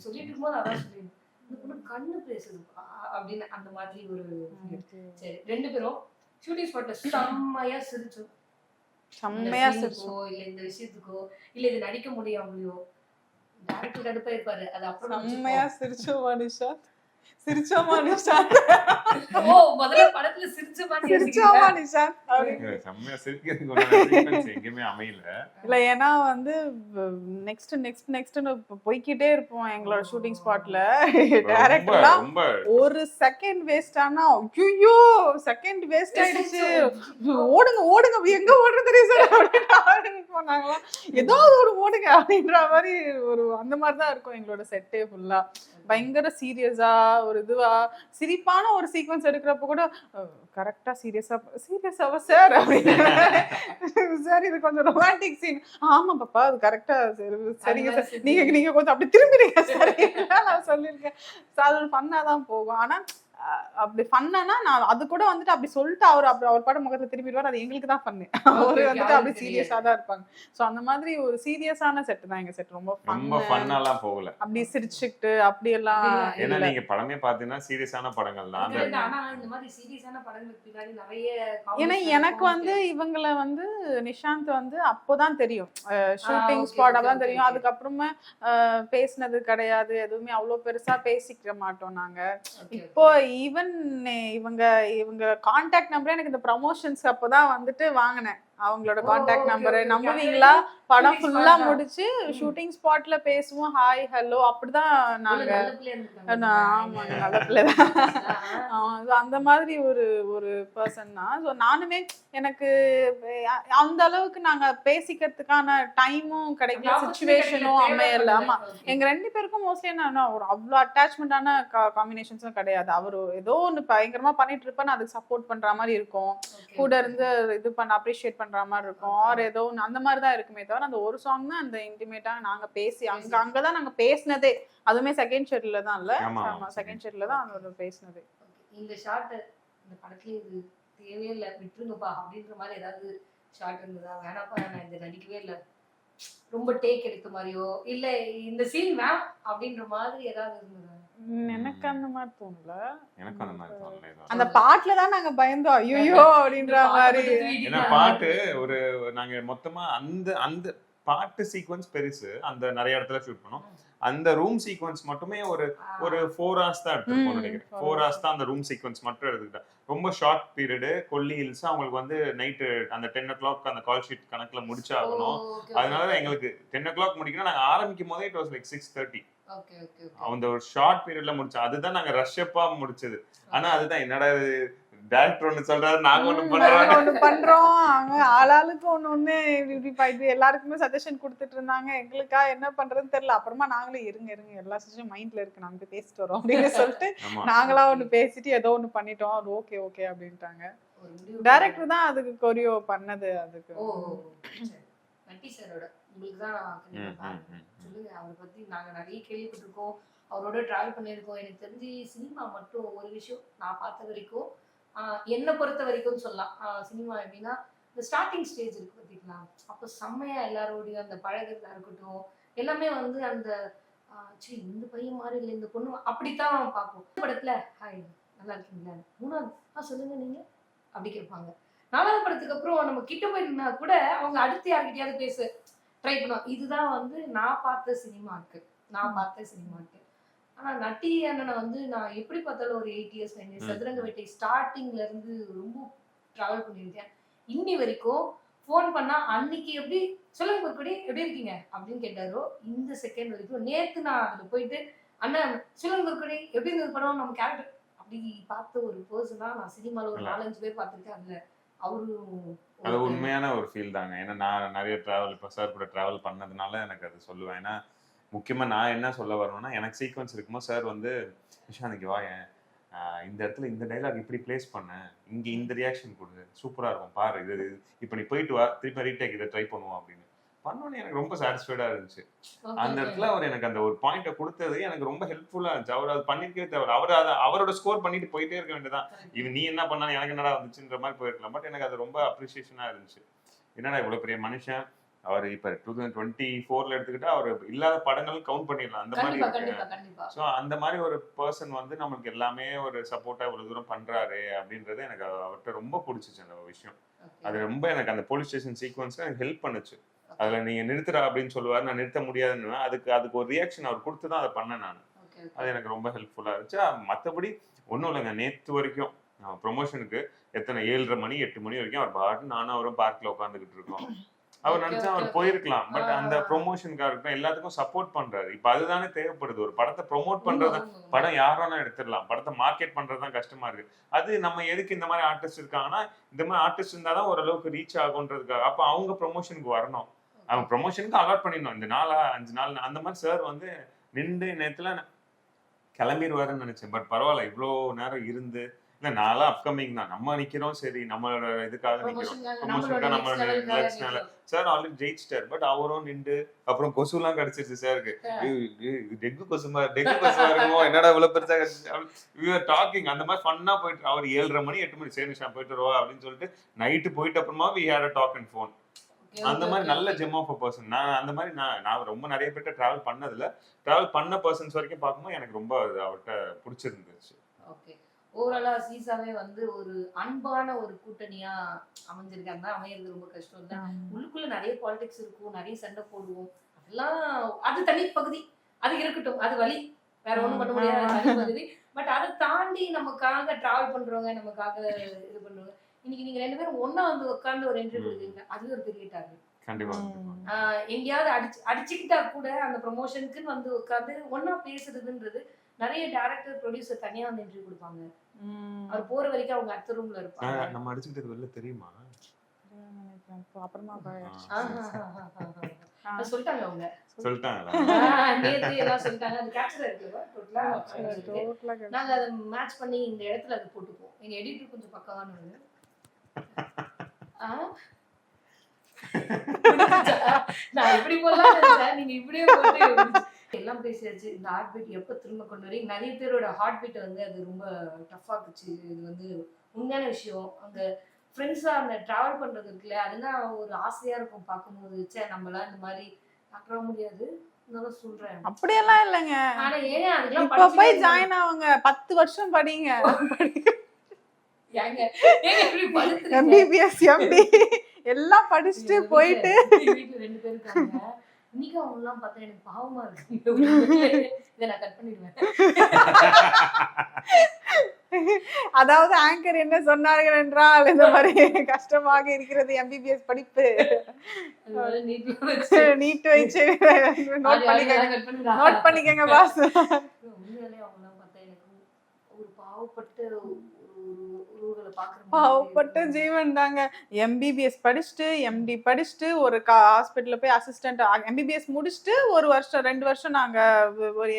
சொல்லிட்டு இருக்கும்போது அதான் சொல்லிடுவேன், இந்த பொண்ணு கண்ணு பேசுதுப்பா அப்படின்னு. அந்த மாதிரி ஒரு சரி 2 பேரும் ஷூட்டிங் ஸ்பாட்ல செம்மையா சிரிச்சோம். செம்மையா சிரிச்சோம். இல்ல இந்த விஷயத்துக்கோ இல்ல இது நடிக்க முடியாமலையோ டைரக்டர் கடுப்பா இருப்பாரு. அது அப்புறம் செம்மையா சிரிச்சோம் மனிஷா. முதல்ல படத்துல எங்கேயுமே அமையல. இல்ல ஏன்னா வந்து நெக்ஸ்ட் போய்கிட்டே இருப்போம் எங்களோட ஷூட்டிங் ஸ்பாட்ல. டைரக்டர்லாம் ஒரு செகண்ட் வேஸ்ட் ஆனா ஐயோ செகண்ட் வேஸ்ட் ஆயிடுச்சு, ஓடுங்க எங்க ஓடுறது தெரியும் போனாங்களா, ஏதாவது ஒரு ஓடுங்க அப்படின்ற மாதிரி ஒரு அந்த மாதிரிதான் இருக்கும் எங்களோட செட்டே ஃபுல்லா. பயங்கர சீரியஸா ஒரு இதுவா சிரிப்பான ஒரு சீக்வன்ஸ் எடுக்கிறப்ப கூட கரெக்டா சீரியஸாவா சார் அப்படின்னு, சார் இது கொஞ்சம் ரொமான்டிக் சீன், ஆமா பாப்பா அது கரெக்டா சரிங்க சார், நீங்க கொஞ்சம் அப்படி திரும்பிடுங்க சார் நான் சொல்லியிருக்கேன். அது ஒரு ஃபன்னாதான் போகும். ஆனா அப்படி ஃபன்னானா நான் அது கூட வந்துட்டு அப்படி சொல்லிட்டு அவர் படம் முகத்துல திரும்பிடுவார். அது எங்களுக்கு தான் பண்ணு. அவரு வந்துட்டு அப்படி சீரியஸா தான் இருப்பாங்க. சோ அந்த மாதிரி ஒரு சீரியஸான செட் தான் எங்க செட். ரொம்ப ஃபன்னாலாம் போகல, அப்படி சிரிச்சுக்கிட்டு அப்படி எல்லாம். ஏன்னா நீங்க படமே பாத்தீங்கன்னா சீரியஸான படங்கள் தான். ஆனா இந்த மாதிரி சீரியஸான படங்களுக்கு பின்னாடி நிறைய ஏன்னா எனக்கு வந்து இவங்களை வந்து நிஷாந்த் வந்து அப்போதான் தெரியும், ஷூட்டிங் ஸ்பாட் தான் தெரியும். அதுக்கப்புறமா பேசினது கிடையாது, எதுவுமே அவ்வளவு பெருசா பேசிக்க மாட்டோம் நாங்க. இப்போ ஈவன் இவங்க கான்டாக்ட் நம்பரே எனக்கு இந்த ப்ரமோஷன்ஸ் அப்போதான் வந்துட்டு வாங்கினேன். அவங்களோட கான்டாக்ட் நம்பரு நம்புவீங்களா? படம் ஃபுல்லா முடிச்சு ஷூட்டிங் ஸ்பாட்ல பேசுவோம், ஹாய் ஹலோ அப்படிதான் நாங்க. ஆமாங்க நல்ல பிள்ளைதான். அந்த மாதிரி ஒரு பர்சன் தான். ஸோ நானுமே எனக்கு அந்த அளவுக்கு நாங்க பேசிக்கிறதுக்கான டைமும் கிடைக்கல, சுச்சுவேஷனும் அமையல. ஆமா எங்க 2 பேருக்கும் மோஸ்ட்லி என்ன ஒரு அவ்வளோ அட்டாச்மெண்டான காம்பினேஷன்ஸும் கிடையாது. அவரு ஏதோ ஒன்று பயங்கரமா பண்ணிட்டு இருப்பேன், அதுக்கு சப்போர்ட் பண்ற மாதிரி இருக்கும், கூட இருந்து இது பண்ண அப்ரிஷியேட் பண்ற மாதிரி இருக்கும் ஆர் ஏதோ அந்த மாதிரி தான் இருக்குமே தவிர அந்த ஒரு சாங் தான் அந்த இன்டிமேட்டா நாங்க பேசி அங்கதான் நாங்க பேசினதே. அதுவுமே செகண்ட் ஷெட்ல தான் இல்ல, செகண்ட் ஷெட்ல தான் அந்த பேசினதே. இந்த ஷார்ட் இந்த படத்துல இது தேவையே இல்லை விட்டுருங்கப்பா அப்படின்ற மாதிரி ஏதாவது ஷார்ட் இருந்ததா? வேணாப்பா நான் இதை நடிக்கவே இல்லை, ரொம்ப டேக் எடுத்த மாதிரியோ இல்ல இந்த சீன் மேம் அப்படின்ற மாதிரி ஏதாவது இருந்ததா? எனக்கு அந்த மாதிரி தோணல. எனக்கு அந்த மாதிரி தோணல. அந்த பாட்டுல தான் நாங்க பயந்தோம் ஐயோ அப்படின்ற மாதிரி. ஏன்னா பாட்டு ஒரு நாங்க மொத்தமா அந்த அந்த பாட்டு சீக்வன்ஸ் பெருசு, அந்த நிறைய இடத்துல ஷூட் பண்ணோம். அந்த ரூம் சீக்வன்ஸ் மட்டுமே ஒரு 4 hours தான் எடுத்துருப்போம் நினைக்கிறேன். 4 hours தான் அந்த ரூம் சீக்வன்ஸ் மட்டும் எடுத்துக்கிட்டேன். ரொம்ப ஷார்ட் பீரியடு. கொல்லி ஹில்ஸ் அவங்களுக்கு வந்து நைட்டு அந்த 10 o'clock அந்த கால் ஷீட் கணக்குல முடிச்சாகணும். அதனால எங்களுக்கு 10 o'clock முடிக்கணும். நாங்க ஆரம்பிக்கும் போதே இட் வாஸ் லைக் 6:30. அந்த ஒரு ஷார்ட் பீரியட்ல முடிச்சோம். அதுதான் நாங்க ரஷ் அப்பா முடிச்சது. ஆனா அதுதான் என்னடா டைரக்டர் ஒண்ணு சொல்றாரு, நாங்க ஒண்ணு பண்றோம். அவங்க ஆளாளுக்கு ஒண்ணு இப்படி எல்லாருக்குமே சஜஷன் கொடுத்துட்டு இருந்தாங்க. எங்களுக்கா என்ன பண்றதுன்னு தெரியல. அப்புறமா நாங்களே இருங்க எல்லா சஜஷன் மைண்ட்ல இருக்கு, நாங்க போய் பேசிட்டு வரோம் அப்படின்னு சொல்லிட்டு நாங்களா ஒண்ணு பேசிட்டு ஏதோ ஒண்ணு பண்ணிட்டோம். அது ஓகே ஓகே அப்படின்ட்டாங்க. டைரக்டர் தான் அதுக்கு கொரியோ பண்ணது. அதுக்கு நட்டி சாரோட உங்களுக்கு தான் சொல்லுங்க. அவரை பத்தி நாங்க நிறைய கேள்விப்பட்டிருக்கோம், அவரோட டிராவல் பண்ணியிருக்கோம். எனக்கு தெரிஞ்சு சினிமா மட்டும் ஒரு விஷயம் நான் பார்த்த வரைக்கும், என்னை பொறுத்த வரைக்கும் சொல்லலாம், சினிமா எப்படின்னா இந்த ஸ்டார்டிங் ஸ்டேஜ் இருக்கு பார்த்தீங்களா, அப்போ செம்மையா எல்லாரோடையும் அந்த பழகிறதா இருக்கட்டும் எல்லாமே வந்து அந்த சரி இந்த பையன் மாதிரி இல்லை இந்த பொண்ணு அப்படித்தான் பார்ப்போம். படத்துல ஹாய் நல்லா இருக்கீங்களா, மூணாவது சொல்லுங்க நீங்க அப்படி கேட்பாங்க. 4வது படத்துக்கு அப்புறம் நம்ம கிட்ட போயிருந்தா கூட அவங்க அடுத்து யார்கிட்டயாவது பேச ட்ரை பண்ணுவோம். இதுதான் வந்து நான் பார்த்த சினிமாக்கு. ஆனா நட்டி அண்ணனை வந்து நான் எப்படி பார்த்தாலும் ஒரு 8 years 9 years சதுரங்க வேட்டை ஸ்டார்டிங்ல இருந்து ரொம்ப டிராவல் பண்ணியிருக்கேன். இன்னி வரைக்கும் ஃபோன் பண்ணா அன்னைக்கு எப்படி சொல்லுங்க பொற்கொடி எப்படி இருக்கீங்க அப்படின்னு கேட்டாரோ, இந்த செகண்ட் வரைக்கும் நேத்து நான் அதுல போயிட்டு அண்ணன் சொல்லுங்க பொற்கொடி எப்படி இருந்தது படம் நம்ம கேரக்டர் அப்படி பார்த்த ஒரு பர்சனா நான் சினிமால ஒரு 4-5 பேர் பார்த்திருக்கேன். அதுல அது உண்மையான ஒரு ஃபீல் தாங்க. ஏன்னா நான் நிறைய டிராவல் இப்போ சார் கூட டிராவல் பண்ணதுனால எனக்கு அது சொல்லுவேன். ஏன்னா முக்கியமா நான் என்ன சொல்ல வரணும்னா, எனக்கு சீக்வன்ஸ் இருக்கும்போது சார் வந்து விஷாந்த் வாயேன், இந்த இடத்துல இந்த டைலாக் இப்படி பிளேஸ் பண்ண, இங்க இந்த ரியாக்ஷன் கொடு, சூப்பரா இருக்கும் பாரு, இது இப்போ நீ போயிட்டு வா திருப்பி ரீடேக் இதை ட்ரை பண்ணுவோம் அப்படின்னு பண்ணோன்னே எனக்கு ரொம்ப சாட்டிஸ்ஃபைடா இருந்துச்சு. அந்த இடத்துல அவர் எனக்கு அந்த ஒரு பாயிண்ட்டை கொடுத்தது எனக்கு ரொம்ப ஹெல்ப்ஃபுல்லா இருந்துச்சு. அவர் அது பண்ணிருக்கவே தேவை, அவரோட ஸ்கோர் பண்ணிட்டு போயிட்டே இருக்க வேண்டியதான். இவன் நீ என்ன பண்ணாலும் எனக்கு என்னடா வந்துச்சுன்ற மாதிரி போயிருக்கலாம். பட் எனக்கு அது ரொம்ப அப்ரிசியேஷனா இருந்துச்சு. என்னடா இவ்வளவு பெரிய மனுஷன், அவர் இப்ப 2024 எடுத்துக்கிட்டா அவர் இல்லாத படங்கள் கவுண்ட் பண்ணிடலாம் அந்த மாதிரி இருக்கு. ஸோ அந்த மாதிரி ஒரு பர்சன் வந்து நம்மளுக்கு எல்லாமே ஒரு சப்போர்ட்டா இவ்வளவு தூரம் பண்றாரு அப்படின்றது எனக்கு அவர்கிட்ட ரொம்ப பிடிச்சிச்சு. அந்த விஷயம் அது ரொம்ப எனக்கு அந்த போலீஸ் ஸ்டேஷன் சீக்வன்ஸ் எனக்கு ஹெல்ப் பண்ணுச்சு. அதுல நீங்க நிறுத்துறா அப்படின்னு சொல்லுவாரு, நான் நிறுத்த முடியாதுன்னு அதுக்கு ஒரு ரியாக்ஷன் அவர் கொடுத்துதான் அதை பண்ணேன் நான். அது எனக்கு ரொம்ப ஹெல்ப்ஃபுல்லா இருந்துச்சு. மற்றபடி ஒன்றும் இல்லைங்க, நேற்று வரைக்கும் ப்ரொமோஷனுக்கு எத்தனை 7:30 மணி 8 மணி வரைக்கும் அவர் பாட்டு நானும் அவரும் பார்க்ல உட்காந்துக்கிட்டு இருக்கோம். அவர் நினைச்சா அவர் போயிருக்கலாம். பட் அந்த ப்ரொமோஷனுக்காக இருக்கட்டும் எல்லாத்துக்கும் சப்போர்ட் பண்றாரு. இப்ப அதுதானே தேவைப்படுது. ஒரு படத்தை ப்ரொமோட் பண்றது, படம் யாராலும் எடுத்துடலாம், படத்தை மார்க்கெட் பண்றதுதான் கஷ்டமா இருக்கு. அது நம்ம எதுக்கு இந்த மாதிரி ஆர்டிஸ்ட் இருக்காங்கன்னா, இந்த மாதிரி ஆர்டிஸ்ட் இருந்தாதான் ஓரளவுக்கு ரீச் ஆகுன்றதுக்காக. அப்ப அவங்க ப்ரொமோஷனுக்கு வரணும், அவங்க ப்ரொமோஷனுக்கு அலாட் பண்ணிடணும். இந்த 5 நாள் அந்த மாதிரி சார் வந்து நின்று நேரத்துல கிளம்பிடுவாருன்னு நினைச்சேன். பட் பரவாயில்ல, இவ்வளோ நேரம் இருந்து இல்ல நான்லாம் அப்கமிங் தான், நம்ம நிக்கிறோம் சரி நம்மளோட இதுக்காக நிக்கிறோம், ப்ரொமோஷனுக்காக நம்மளோட சார் ஆல்ரெடி ஜெயிச்சிட்டார். பட் அவரும் நின்று அப்புறம் கொசு எல்லாம் கிடைச்சிருச்சு சாருக்கு. டெங்கு கொசுமா இருக்குமோ, என்னடா இவ்வளவு பெருசா கிடைச்சிச்சு டாக்கிங். அந்த மாதிரி ஃபன்னா போயிட்டு அவர் 7:30 மணி 8 மணி சரி நிஷா போயிட்டு வருவா அப்படின்னு சொல்லிட்டு நைட்டு போயிட்டு அப்புறமா we had a talk and phone. அந்த மாதிரி நல்ல ஜெம் ஆஃப் அ பர்சன். நான் அந்த மாதிரி நான் ரொம்ப நிறைய பேர்ட்ட டிராவல் பண்ணதில்ல, டிராவல் பண்ண பர்சன்ஸ் வரைக்கும் பார்க்கும்போது எனக்கு ரொம்ப அவர்கிட்ட பிடிச்சிருந்துச்சு. ஓகே, ஓவராலா சீசாவே வந்து ஒரு அன்பான ஒரு கூட்டணியா அமைஞ்சிருக்காங்க. அமையிறது ரொம்ப கஷ்டம் இல்லை. உள்ளுக்குள்ள நிறைய பாலிடிக்ஸ் இருக்கும், நிறைய சண்டை போடுவோம், அதெல்லாம் அது தனி பகுதி, அது இருக்கட்டும், அது வழி, வேற ஒண்ணும் பண்ண முடியாது, தனி பகுதி. பட் அதை தாண்டி நமக்காக டிராவல் பண்றவங்க, நமக்காக இது பண்ணுவாங்க. இன்னைக்கு நீங்க 2 பேரும் ஒன்னா வந்து உட்கார்ந்து ஒரு இன்டர்வியூ கொடுக்குறீங்க, அது ஒரு பெரிய டார்கெட். கண்டிப்பா எங்கேயாவது அடிச்சுக்கிட்டா கூட அந்த ப்ரொமோஷனுக்குன்னு வந்து உட்கார்ந்து ஒன்னா பேசுறதுன்றது, நிறைய டைரக்டர் ப்ரொடியூசர் தனியா வந்து இன்டர்வியூ கொடுப்பாங்க. அவர் போற வரைக்கும் அவங்க அடுத்த ரூம்ல இருப்பாங்க. நம்ம அடிச்சுக்கிட்டது வெளில தெரியுமா? அப்புறமா சொல்லிட்டாங்க அவங்க, நேத்து எல்லாம் சொல்லிட்டாங்க. அது கேப்சர் இருக்குல்ல, டோட்டலா நாங்க அதை மேட்ச் பண்ணி இந்த இடத்துல அதை போட்டுப்போம். எங்க எடிட்டர் கொஞ்சம் பக்கவானவங்க. நான் இப்படி போடலாம் நினைச்சேன், நீங்க இப்படியே போட்டு எல்லாம் பேசியாச்சு. இந்த ஹார்ட் பீட் எப்ப திரும்ப கொண்டு வரீங்க? நிறைய பேரோட ஹார்ட் பீட் வந்து அது ரொம்ப டஃப் ஆக்குச்சு. இது வந்து உண்மையான விஷயம். அங்க ஃப்ரெண்ட்ஸா அந்த டிராவல் பண்றது இருக்குல்ல, அதெல்லாம் ஒரு ஆசையா இருக்கும் பார்க்கும்போது. ச்சே நம்மளாம் இந்த மாதிரி பார்க்க முடியாது. இருந்தாலும் சொல்றேன். அப்படியெல்லாம் இல்லைங்க. ஆனா ஏன் அதெல்லாம் இப்ப போய் படிச்சு ஜாயின் ஆகுங்க, 10 வருஷம் படிங்க. ஏங்க ஏங்க இப்படி படுத்துறீங்க? எம்பிபிஎஸ் எம்டி எல்லாம் படிச்சுட்டு போயிட்டு வீட்டுல 2 பேர் இருக்காங்க. இன்னைக்கு அவங்க எல்லாம் பார்த்தா எனக்கு பாவமா இருக்கு. இதை நான் கட் பண்ணிடுவேன். அதாவது ஆங்கர் என்ன சொன்னார்கள் என்றால், இந்த மாதிரி கஷ்டமாக இருக்கிறது எம்பிபிஎஸ் படிப்பு, அதனால நீட்ல வச்சு நீட் வச்சு நோட் பண்ணிக்கங்க, நோட் பண்ணிக்கங்க பாஸ். உண்மையிலே அவங்க எல்லாம் பார்த்தா எனக்கு ஒரு பாவப்பட்ட உருவங்களை பார்க்குற பாவப்பட்ட ஜீவன் தாங்க. எம்பிபிஎஸ் படிச்சுட்டு எம்டி படிச்சுட்டு ஒரு ஹாஸ்பிட்டல்ல போய் அசிஸ்டன்ட், எம்பிபிஎஸ் முடிச்சுட்டு 1 வருஷம் 2 வருஷம் நாங்க ஒரு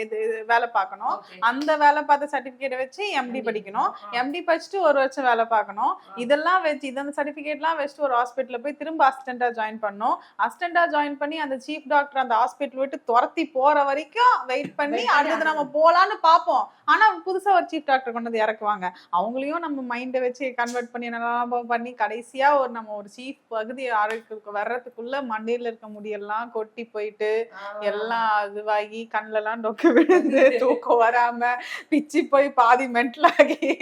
வேலை பார்க்கணும். அந்த வேலை பார்த்த சர்டிபிகேட்டை வச்சு எம்டி படிக்கணும். எம்டி படிச்சுட்டு 1 வருஷம் வேலை பார்க்கணும். இதெல்லாம் வச்சு இந்த சர்டிபிகேட்லாம் வச்சுட்டு ஒரு ஹாஸ்பிட்டல்ல போய் திரும்ப அசிஸ்டண்டா ஜாயின் பண்ணோம். அசிஸ்டண்டா ஜாயின் பண்ணி அந்த சீஃப் டாக்டர் அந்த ஹாஸ்பிட்டல் விட்டு துரத்தி போற வரைக்கும் வெயிட் பண்ணி அடுத்தது நம்ம போலான்னு பார்ப்போம். ஆனா புதுசா ஒரு சீஃப் டாக்டர் கொண்டு வந்து இறக்குவாங்க. அவங்களையும் நம்ம மைண்டை வச்சு கன்வெர்ட் பண்ணி என்னெல்லாம் பண்ணி கடைசியா நம்ம ஒரு சீஃப் பகுதி வர்றதுக்குள்ள மண்டையில இருக்க முடியெல்லாம் கொட்டி போயிட்டு எல்லாம் இதுவாகி கண்ணுலாம் டொக்கு விழுந்து தூக்கம் வராம பிச்சு போய் பாதி மென்டல் ஆகி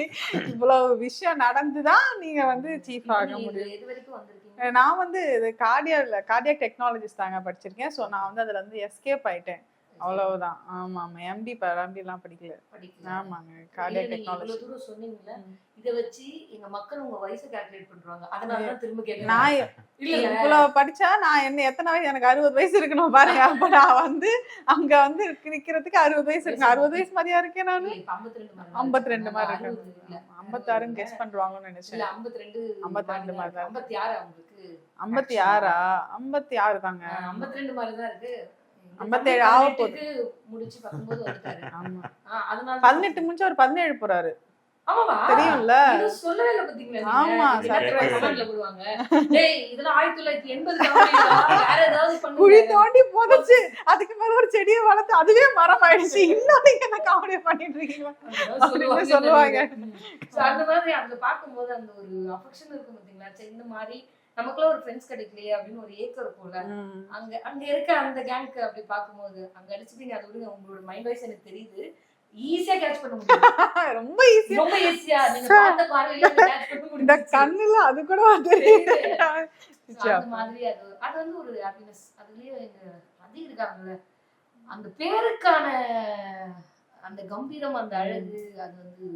இவ்வளவு விஷயம் நடந்துதான் நீங்க வந்து சீஃப் ஆக முடியும். நான் வந்து கார்டியாக் டெக்னாலஜிஸ்ட் தாங்க படிச்சிருக்கேன். ஸோ நான் வந்து அதுல இருந்து எஸ்கேப் ஆயிட்டேன், அவ்வளவுதான். ஆமா ஆமா, எம்டி எல்லாம் படிக்கல. ஆமாங்க, கார்டியாக் டெக்னாலஜி. தூரம் சொன்னீங்கல்ல, இத வச்சு எங்க மக்கள் உங்க வயசை கால்குலேட் பண்றாங்க. அதனால தான் திரும்ப கேக்குறேன். நான் இவ்வளவு படிச்சா நான் என்ன எத்தனை வயசு, எனக்கு 60 வயசு இருக்கணும் பாருங்க. அப்ப நான் வந்து அங்க வந்து நிக்கிறதுக்கு 60 வயசு இருக்கு. 60 வயசு மாதிரியா இருக்கேன் நானு. 52 மாதிரி இருக்கேன். 56 கெஸ் பண்றாங்கன்னு நினைச்சேன். 52 மாதிரி தான். 56 உங்களுக்கு 56 56 தாங்க. 52 மாதிரி தான் இருக்கு. 57 ஆக போகுது. முடிச்சு 19 வந்துட்டாரு. ஆமா, அதனால 18 முடிச்சு ஒரு 17 போறாரு. ஆமாவா? தெரியும்ல, இது சொல்லவே இல்ல பாத்தீங்களா நீங்க? ஆமா, சர்ப்ரைஸ் கமெண்ட்ல போடுவாங்க. டேய் இதெல்லாம் 1980 காமெடிடா, வேற ஏதாவது பண்ணுங்க. குழி தோண்டி போடுச்சு, அதுக்கு மேல ஒரு செடியை வளர்த்து அதுவே மரம் ஆயிடுச்சு. இன்னும் நீங்க என்ன காமெடி பண்ணிட்டு இருக்கீங்க சொல்லுவாங்க. அந்த மாதிரி அந்த பாக்கும்போது அந்த ஒரு அஃபெக்ஷன் இருக்கும் பாத்தீங்களா? சரி, இந்த மாதிரி நமக்குள்ள ஒரு ஃப்ரெண்ட்ஸ் கிடைக்கலையே அப்படின்னு ஒரு ஏக்கம் இருக்கும்ல. அங்க இருக்க அந்த கேங்க்கு அப்படி பாக்கும்போது அங்க அடிச்சுப்பீங்க. அது விடுங்க, உங்களோட மைண்ட் வாய்ஸ் எனக்கு தெரியுது. ஈஸியா கேட்ச் பண்ண முடியும். ரொம்ப ஈஸியா நீங்க பார்த்த பார்வையில கேட்ச் பண்ண முடியும். இந்த கண்ணுல அது கூட தெரியுது. அந்த மாதிரி அது வந்து ஒரு ஹாப்பினஸ். அதுலயே எங்க அதி இருக்காங்கல்ல, அந்த பேருக்கான அந்த கம்பீரம், அந்த அழகு, அது வந்து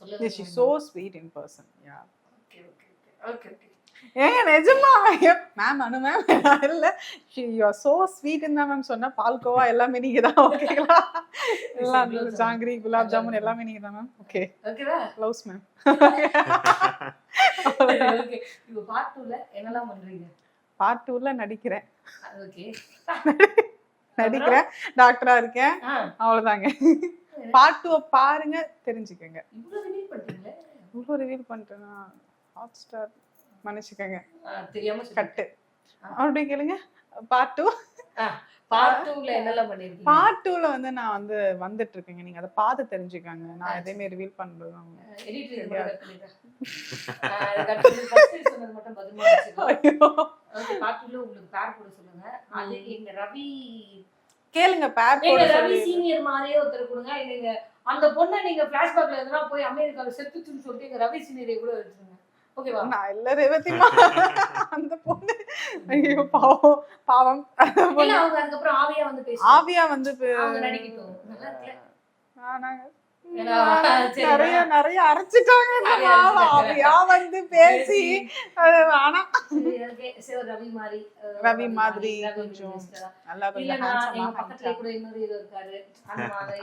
சொல்லவே she is so sweet in person. Yeah. Okay. ஏங்க நிஜமா மேம் அனு மேம் இல்ல, you are so sweet in ma'am சொன்னா பால்கோவா எல்லாமே நீங்க தான். ஓகேங்களா? எல்லாம் ஜாங்கிரி, குலாப் ஜாமுன் எல்லாமே நீங்க தான் மேம். ஓகேவா? Close ma'am. ஓகே. இப்போ பார்ட் 2ல என்னலாம் பண்றீங்க? பார்ட் 2ல நடிக்கிறேன். ஓகே. நடிக்கிறேன், டாக்டரா இருக்கேன், அவ்வளவுதாங்க. பார்ட் 2 பாருங்க, தெரிஞ்சுக்கங்க. இவ்வளவு ரிவீல் பண்றீங்களே? இவ்வளவு ரிவீல் பண்றேனா? ஹாட்ஸ்டார் மன்னிச்சுக்கங்க, தெரியாம கட்டு. அப்படி கேளுங்க. பார்ட் 2ல என்னலாம் பண்ணிருக்கீங்க? பார்ட் 2ல வந்து நான் வந்து வந்துட்டு இருக்கேங்க. நீங்க அதை பார்த்து தெரிஞ்சுக்கங்க. நான் எதையுமே ரிவீல் பண்றது எடிட்டிங் கட் பண்ணிட்டேன். கட் பண்ணி ஃபர்ஸ்ட் சொன்னது மட்டும் பத்திரமா வச்சுக்கோ. ஓகே, பார்ட் 2ல உங்களுக்கு பேர் போட சொல்லுங்க. அது எங்க ரவி கேளுங்க, பேர் போட எங்க ரவி சொல்லி. சீனியர் மாதிரியே ஒருத்தர் கொடுங்க. இல்லைங்க அந்த பொண்ணை நீங்க ஃபிளாஷ்பேக்ல எதனா போய் அமெரிக்கால செத்துச்சுன்னு சொல்லிட்டு எங்க ரவி சீனியரை கூட வச்சுருங்க. ஓகேவா? நான் இல்ல ரேவதிமா, அந்த பொண்ணு ஐயோ பாவம். இல்ல அவங்க அதுக்கப்புறம் ஆவியா வந்து பேசுவாங்க. ஆவியா வந்து அவங்க நடிக்கட்டும். நல்லா இருக்குல? நிறைய அரைச்சிட்டாங்க. ஆவியா வந்து பேசி ஆனா ரவி மாதிரி கொஞ்சம் நல்லா கொஞ்சம் எங்க பக்கத்துல கூட இன்னொரு இது இருக்காரு,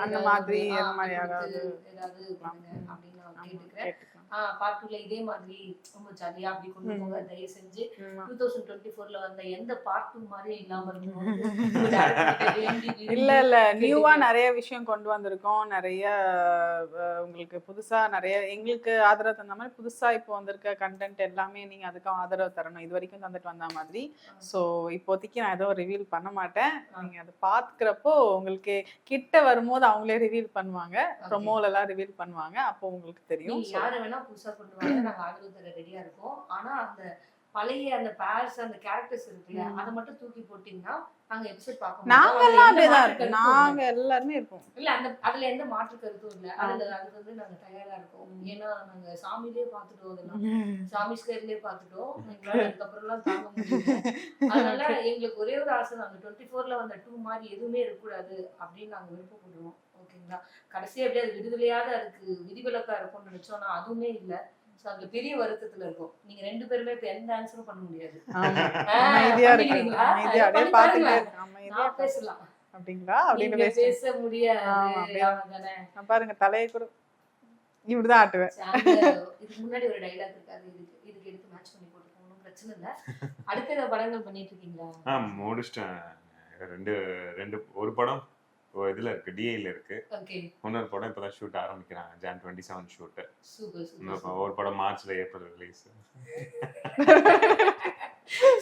அந்த மாதிரி யாராவது அப்படின்னு நான் கேட்டுக்கிறேன். பார்ட் 2ல இதே மாதிரி ரொம்ப ஜாலியா அப்படி கொண்டு போங்க தயவு செஞ்சு. 2024ல வந்த எந்த பார்ட் 2 மாதிரி இல்லாம இருக்கணும். இல்ல நியூவா நிறைய விஷயம் கொண்டு வந்திருக்கோம். நிறைய உங்களுக்கு புதுசா நிறைய எங்களுக்கு ஆதரவு தந்த மாதிரி புதுசா இப்போ வந்திருக்க கண்டென்ட் எல்லாமே நீங்க அதுக்கு ஆதரவு தரணும். இது வரைக்கும் தந்துட்டு வந்த மாதிரி. ஸோ இப்போதைக்கு நான் எதுவும் ரிவீல் பண்ண மாட்டேன். நீங்க அதை பாத்துக்கிறப்போ உங்களுக்கு கிட்ட வரும்போது அவங்களே ரிவீல் பண்ணுவாங்க, ப்ரொமோல எல்லாம் ரிவீல் பண்ணுவாங்க, அப்போ உங்களுக்கு தெரியும். யாரை வேணா புதுசா கொண்டு வாங்க, நாங்க ஆதரவு தர ரெடியா இருக்கோம். ஆனா அந்த பழைய அந்த பேர்ஸ் அந்த கேரக்டர்ஸ் இருக்குல்ல அதை மட்டும் தூக்கி போட்டீங்கன்னா நாங்க எபிசோட் பார்க்க நாங்க எல்லாம் அப்படிதான் இருக்கோம். நாங்க எல்லாருமே இருப்போம். இல்ல அந்த அதுல எந்த மாற்று கருத்தும் இல்ல. அதுக்கு வந்து நாங்க தயாரா இருக்கோம். ஏன்னா நாங்க சாமியிலே பாத்துட்டோம், அதெல்லாம் சாமி ஸ்கேர்லயே பாத்துட்டோம். எங்களால அதுக்கப்புறம் எல்லாம் தாங்க முடியல. அதனால எங்களுக்கு ஒரே ஒரு ஆசை, அந்த 24ல வந்த 2 மாதிரி எதுவுமே இருக்கக்கூடாது அப்படின்னு நாங்க விருப்பப்படுவோம். ஓகேங்களா? கடைசியா எப்படியா அது விடுதலையாத அதுக்கு விதிவிலக்கா இருக்கும்னு நினைச்சோம்னா அதுவுமே இல்ல. அதுல பெரிய வருத்தத்துல இருக்கும். நீங்க 2 பேருமே இப்ப எந்த ஆன்சரும் பண்ண முடியாது. பேசலாம் அப்படிங்களா? அப்படின்னு பேச முடியாது. பாருங்க தலையை கூட இப்படிதான் ஆட்டுவேன். இதுக்கு முன்னாடி ஒரு டைலாக் இருக்காது, இதுக்கு எடுத்து மேட்ச் பண்ணி போட்டு ஒன்றும் பிரச்சனை இல்லை. அடுத்த படங்கள் பண்ணிட்டு இருக்கீங்களா? முடிச்சிட்டேன். ஒரு படம் இதுல இருக்கு, டிஐல இருக்கு. இன்னொரு படம் இப்பதான் ஷூட் ஆரம்பிக்கிறாங்க, Jan 27 ஷூட். ஒரு படம் மார்ச்ல ஏப்ரல் ரிலீஸ்.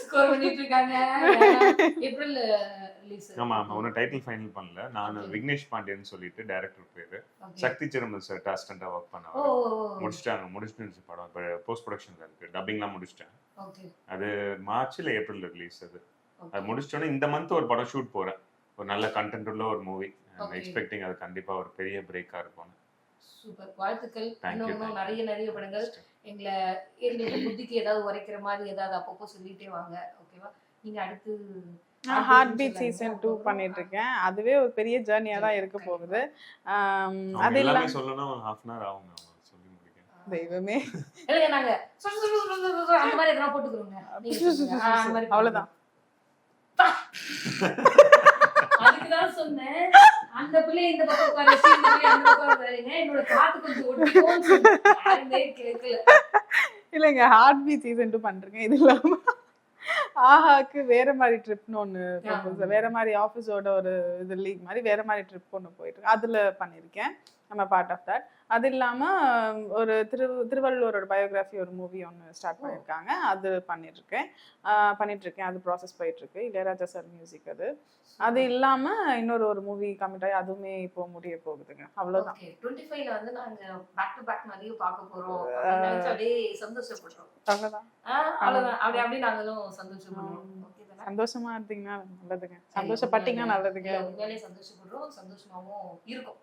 ஸ்கோர் பண்ணிட்டு இருக்காங்க. April release. ஆமா ஒன்னும் டைட்டில் ஃபைனல் பண்ணல. நான் விக்னேஷ் பாண்டியன் சொல்லிட்டு டைரக்டர் பேரு. சக்தி சிரம்பல் சார் அசிஸ்டண்டா ஒர்க் பண்ணாங்க. முடிச்சிட்டு படம் இப்ப போஸ்ட் ப்ரொடக்ஷன்ல இருக்கு, டப்பிங்லாம் முடிச்சிட்டேன். அது மார்ச்ல ஏப்ரல் ரிலீஸ். அது முடிச்சிட்டோன்னே இந்த மந்த் ஒரு படம் ஷூட் போறேன். ஒரு நல்ல கண்டென்ட் உள்ள ஒரு மூவி. எக்ஸ்பெக்டிங் அது கண்டிப்பா ஒரு பெரிய பிரேக்கா இருக்கும். சூப்பர், வாழ்த்துக்கள். இன்னும் நிறைய படங்கள் எங்களுக்கு புத்திக்கு ஏதாவது உரைக்கிற மாதிரி ஏதாவது அப்பப்போ சொல்லிட்டே வாங்க. ஓகேவா? நீங்க அடுத்து ஹார்ட் பீட் சீசன் 2 பண்ணிட்டு இருக்கேன். அதுவே ஒரு பெரிய ஜர்னியா தான் இருக்க போகுது. அது எல்லாமே சொல்லணும், ஒரு 1/2 hour ஆகும் சொல்லி முடிக்க. தெய்வமே, இல்லங்க நாங்க அந்த மாதிரி எதனா போட்டுக்குறோங்க. அவ்வளவுதான். அதுக்குதான் சொன்னேன், அந்த பிள்ளை இந்த பக்கம் உட்காருங்க, இந்த பிள்ளை அந்த பக்கம் உட்காருங்க, என்னோட காத்து கொஞ்சம் ஒட்டிக்கோன்னு சொன்னேன். யாருமே கேட்கல. இல்லைங்க, ஹார்ட் பீட் சீசன் 2 பண்றேங்க. இது இல்லாம ஆஹாக்கு வேற மாதிரி ட்ரிப்னு ஒன்று ப்ரொபோசல், வேற மாதிரி ஆஃபீஸோட ஒரு இது லீக் மாதிரி வேற மாதிரி ட்ரிப் ஒன்று போயிட்டு இருக்கு. அதில் பண்ணியிருக்கேன். நம்ம பார்ட் ஆஃப் தட். அது இல்லாமல் ஒரு திருவள்ளுவரோட பயோகிராஃபி ஒரு மூவி ஒன்று ஸ்டார்ட் பண்ணியிருக்காங்க. அது பண்ணிட்டுருக்கேன். அது ப்ராசஸ் போயிட்டுருக்கு. இளையராஜா சார் மியூசிக் அது. அது இல்லாமல் இன்னொரு மூவி கமிட் ஆகி அதுவுமே இப்போ முடிய போகுதுங்க. அவ்வளோதான். 25ல வந்து நாங்கள் பேக் டு பேக் நிறைய பார்க்க போகிறோம். அப்படியே சந்தோஷப்படுறோம். அவ்வளோதான். அப்படி நாங்களும் சந்தோஷப்படுறோம். சந்தோஷமா இருந்தீங்கன்னா நல்லதுங்க, சந்தோஷப்பட்டீங்கன்னா நல்லதுங்க. உண்மையிலேயே சந்தோஷப்படுறோம், சந்தோஷமாவும் இருக்கும்.